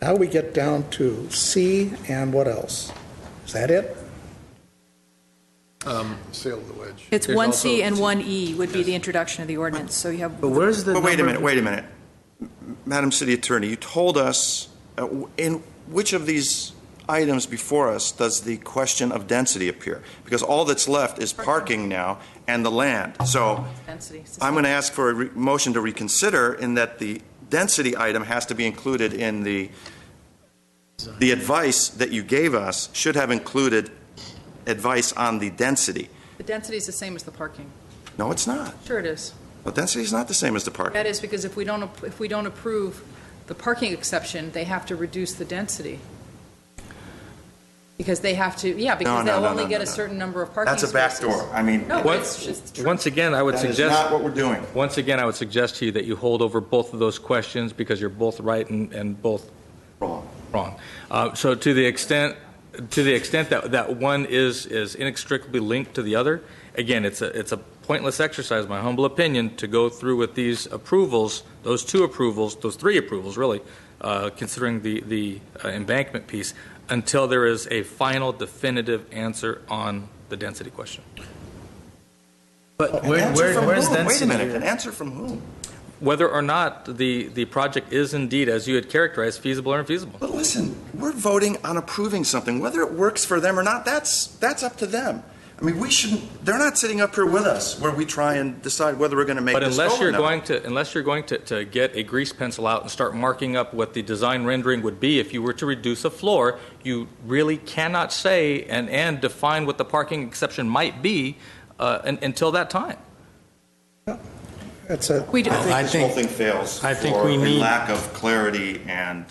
Now we get down to C and what else? Is that it? Sale of the wedge. It's There's 1C also- and 1E would be the introduction of the ordinance. So you have. But where's the But wait a number- minute. Madam City Attorney, you told us, in which of these items before us does the question of density appear? Because all that's left is parking now and the land. So Density. I'm going to ask for a motion to reconsider, in that the density item has to be included in the advice that you gave us should have included advice on the density. The density is the same as the parking. No, it's not. Sure it is. The density is not the same as the parking. That is because if we don't approve the parking exception, they have to reduce the density. Because they have to, because they'll only get a certain number of parking That's spaces. a backdoor. I mean, No, it's just true. Once again, I would that is suggest. not what we're doing. Once again, I would suggest to you that you hold over both of those questions, because you're both right and both wrong. So to the extent that one is inextricably linked to the other, again, it's a pointless exercise, my humble opinion, to go through with these approvals, those three approvals, really, considering the embankment piece, until there is a final definitive answer on the density question. But where's density? Wait a minute. An answer from whom? Whether or not the project is indeed, as you had characterized, feasible or infeasible. But listen, we're voting on approving something. Whether it works for them or not, that's up to them. I mean, they're not sitting up here with us where we try and decide whether we're going to make But this unless go or not. unless you're going to get a grease pencil out and start marking up what the design rendering would be if you were to reduce a floor, you really cannot say and define what the parking exception might be until that time. I think this whole thing fails I think for we a need- lack of clarity and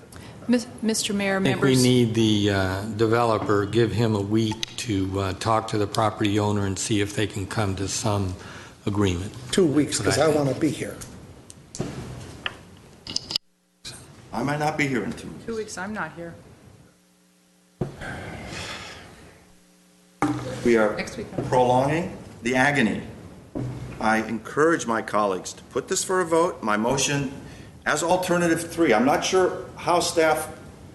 Mr. Mayor, I think we members. need the developer, give him a week to talk to the property owner and see if they can come to some agreement. 2 weeks, because I want to be here. I might not be here in 2 weeks. 2 weeks, I'm not here. We are Next week. prolonging the agony. I encourage my colleagues to put this for a vote. My motion as alternative 3. I'm not sure how staff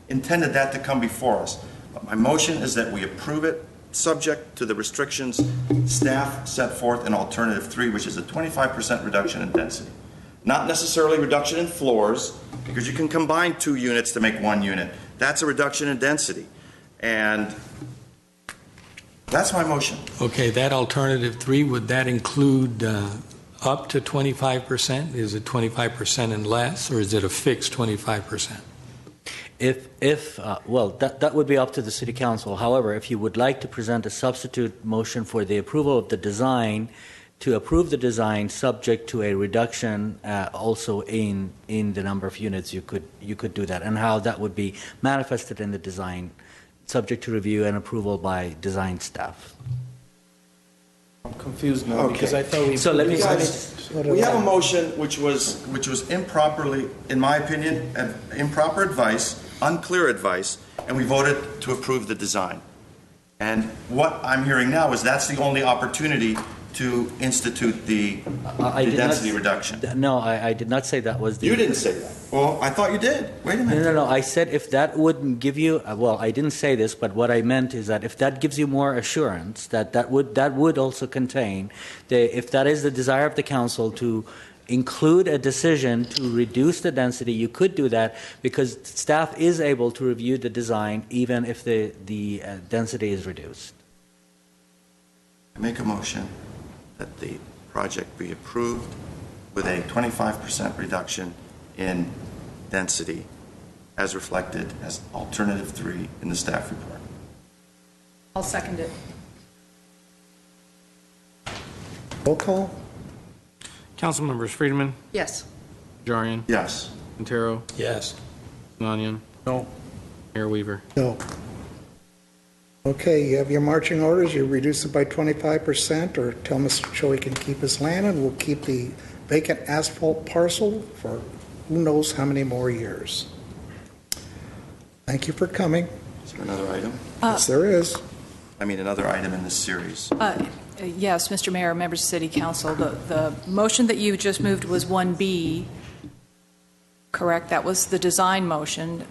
intended that to come before us, but my motion is that we approve it subject to the restrictions staff set forth in alternative 3, which is a 25% reduction in density. Not necessarily reduction in floors, because you can combine 2 units to make 1 unit. That's a reduction in density. And that's my motion. Okay, that alternative 3, would that include up to 25%? Is it 25% and less, or is it a fixed 25%? Well, that would be up to the City Council. However, if you would like to present a substitute motion for the approval of the design, to approve the design subject to a reduction also in the number of units, you could do that, and how that would be manifested in the design, subject to review and approval by design staff. I'm confused now Okay. because I thought we. So let me. We have a motion which was improperly, in my opinion, improper advice, unclear advice, and we voted to approve the design. And what I'm hearing now is that's the only opportunity to institute the density reduction. No, I did not say that was the. You didn't say that. Well, I thought you did. Wait a minute. No. I said if that would give you, well, I didn't say this, but what I meant is that if that gives you more assurance, that would also contain, if that is the desire of the council to include a decision to reduce the density, you could do that because staff is able to review the design even if the density is reduced. I make a motion that the project be approved with a 25% reduction in density as reflected as alternative 3 in the staff report. I'll second it. Roll call? Council members: Friedman, Yes. Najarian, Yes. Quintero, Yes. Sinanian, No. Mayor Weaver. No. Okay, you have your marching orders. You reduce it by 25%, or tell Mr. Cho he can keep his land, and we'll keep the vacant asphalt parcel for who knows how many more years. Thank you for coming. Is there another item? Yes, there is. I mean, another item in this series. Yes, Mr. Mayor, members of City Council, the motion that you just moved was 1B, correct? That was the design motion.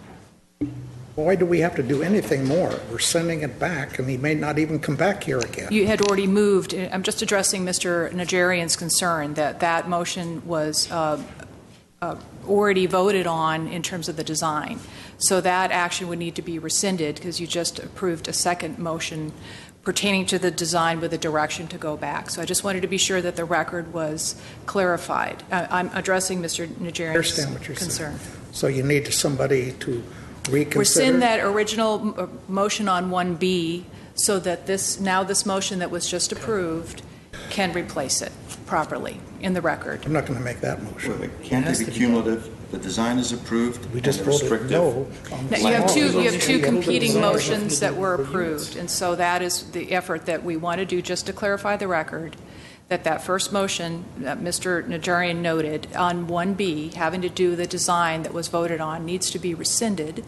Why do we have to do anything more? We're sending it back, and he may not even come back here again. You had already moved. I'm just addressing Mr. Najarian's concern that that motion was already voted on in terms of the design. So that action would need to be rescinded because you just approved a second motion pertaining to the design with a direction to go back. So I just wanted to be sure that the record was clarified. I'm addressing Mr. Najarian's concern. So you need somebody to reconsider? Rescind that original motion on 1B so that this motion that was just approved can replace it properly in the record. I'm not going to make that motion. Well, can't they be cumulative? The design is approved. We just and voted restrictive. no. Now, you have two competing motions that were approved, and so that is the effort that we want to do, just to clarify the record, that first motion that Mr. Najarian noted on 1B, having to do the design that was voted on, needs to be rescinded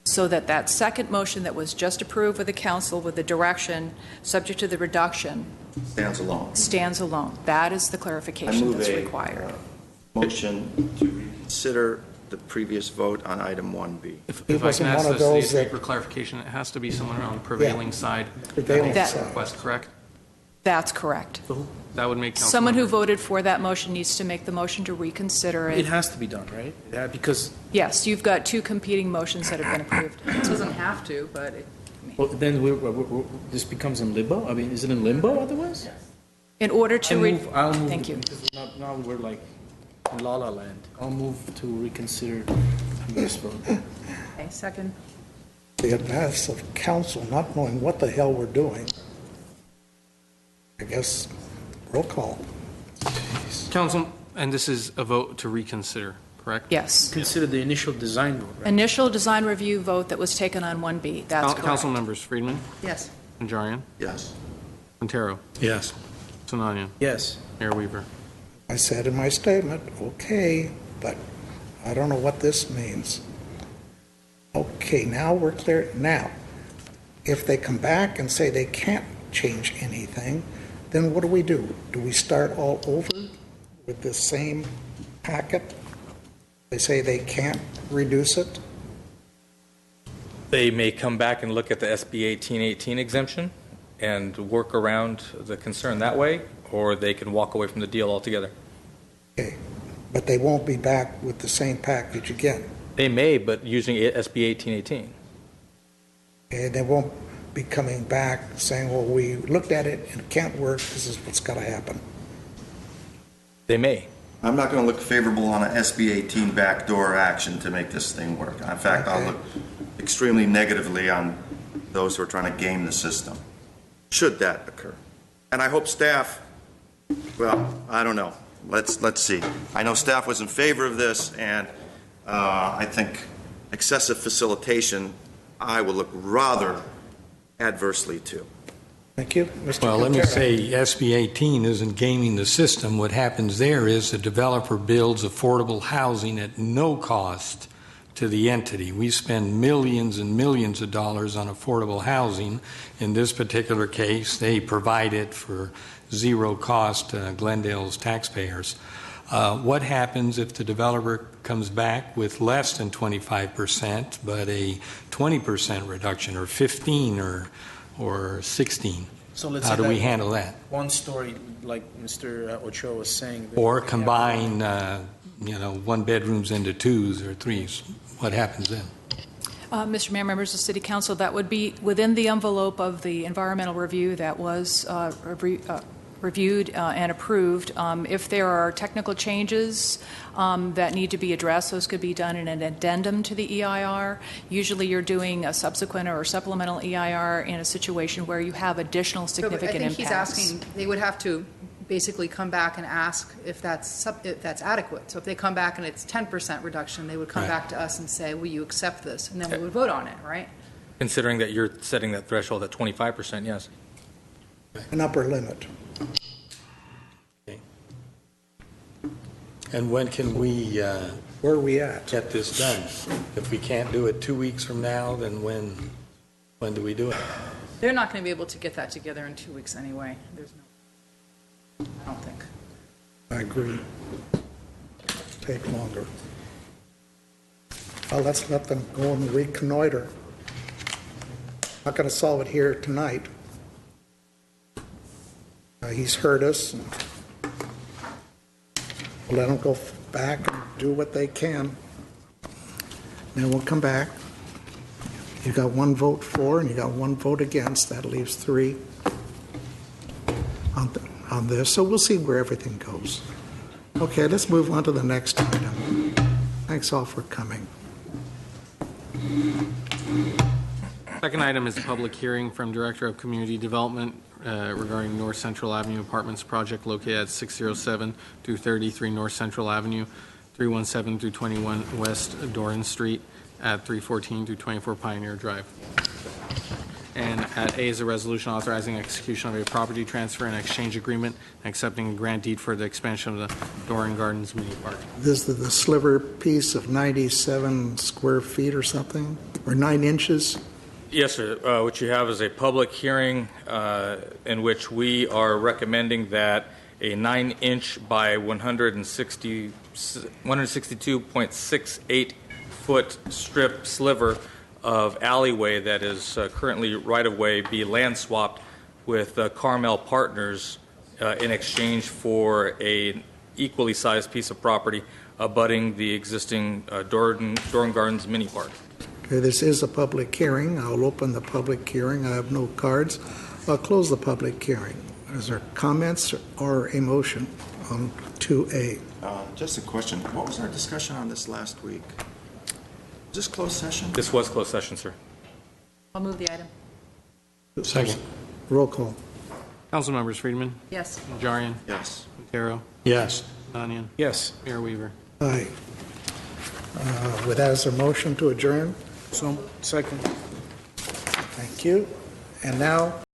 so that that second motion that was just approved with the council with the direction subject to the reduction stands alone. That is the clarification that's required. Motion to reconsider the previous vote on item 1B. If I can ask the city attorney for clarification, it has to be someone on the prevailing side. Prevailing that side. request, correct? That's correct. That would make Someone who voted for that motion needs to make the motion to reconsider it. It has to be done, right? Yeah, because Yes, you've got two competing motions that have been approved. It doesn't have to, but well, then this becomes in limbo. I mean, is it in limbo otherwise? in order to I'll move. Thank you. Because now we're like in La La Land. I'll move to reconsider this vote. Okay, second. The advice of council not knowing what the hell we're doing. I guess roll call. Council, and this is a vote to reconsider, correct? Yes. Consider the initial design vote, right? Initial design review vote that was taken on 1B. That's correct. Council members: Friedman, Yes. Najarian, Yes. Quintero, Yes. Sinanian, Yes. Mayor Weaver. I said in my statement, okay, but I don't know what this means. Okay, now we're clear. Now, if they come back and say they can't change anything, then what do? Do we start all over with this same packet? They say they can't reduce it? They may come back and look at the SB 1818 exemption and work around the concern that way, or they can walk away from the deal altogether. Okay, but they won't be back with the same package again. They may, but using SB 1818. Okay, they won't be coming back saying, well, we looked at it and it can't work, this is what's got to happen. They may. I'm not going to look favorable on an SB 18 backdoor action to make this thing work. In fact, I'll look extremely negatively on those who are trying to game the system, should that occur. And I hope staff, well, I don't know. Let's see. I know staff was in favor of this, and I think excessive facilitation, I will look rather adversely to. Thank you. Mr. Well, let me Quintero. say, SB 18 isn't gaming the system. What happens there is the developer builds affordable housing at no cost to the entity. We spend millions and millions of dollars on affordable housing. In this particular case, they provide it for zero cost to Glendale's taxpayers. What happens if the developer comes back with less than 25%, but a 20% reduction, or 15, or 16? So let's How say do we that handle that? One story, like Mr. Ochoa was saying. that Or we have- combine, one bedrooms into twos or threes? What happens then? Mr. Mayor, members of City Council, that would be within the envelope of the environmental review that was reviewed and approved. If there are technical changes that need to be addressed, those could be done in an addendum to the EIR. Usually you're doing a subsequent or supplemental EIR in a situation where you have additional significant impacts. I think he's asking, they would have to basically come back and ask if that's adequate. So if they come back and it's 10% reduction, they would come back to us and say, will you accept this? And then we would vote on it, right? Considering that you're setting that threshold at 25%, yes. An upper limit. Okay. And when can we Where are we at? get this done? If we can't do it 2 weeks from now, then when do we do it? They're not going to be able to get that together in 2 weeks anyway. I don't think. I agree. Take longer. Well, let's let them go and reconnoiter. Not going to solve it here tonight. He's heard us. We'll let them go back and do what they can. Then we'll come back. You got one vote for and you got one vote against. That leaves 3 on this. So we'll see where everything goes. Okay, let's move on to the next item. Thanks all for coming. Second item is a public hearing from Director of Community Development regarding North Central Avenue Apartments project located at 607 through 33 North Central Avenue, 317 through 21 West Doran Street, at 314 through 24 Pioneer Drive. And at A is a resolution authorizing execution of a property transfer and exchange agreement and accepting a grant deed for the expansion of the Doran Gardens mini park. This is the sliver piece of 97 square feet or something, or 9 inches. Yes, sir. What you have is a public hearing in which we are recommending that a 9-inch by 162.68 foot strip sliver of alleyway that is currently right-of-way be land swapped with Carmel Partners in exchange for an equally sized piece of property abutting the existing Doran Gardens mini park. Okay, this is a public hearing. I'll open the public hearing. I have no cards. I'll close the public hearing. Is there comments or a motion on 2A? Just a question. What was our discussion on this last week? Is this closed session? This was closed session, sir. I'll move the item. Second. Roll call. Council members: Friedman, Yes. Najarian, Yes. Quintero, Yes. Danian, Yes. Mayor Weaver. Aye. With that, is there a motion to adjourn? So, second. Thank you. And now,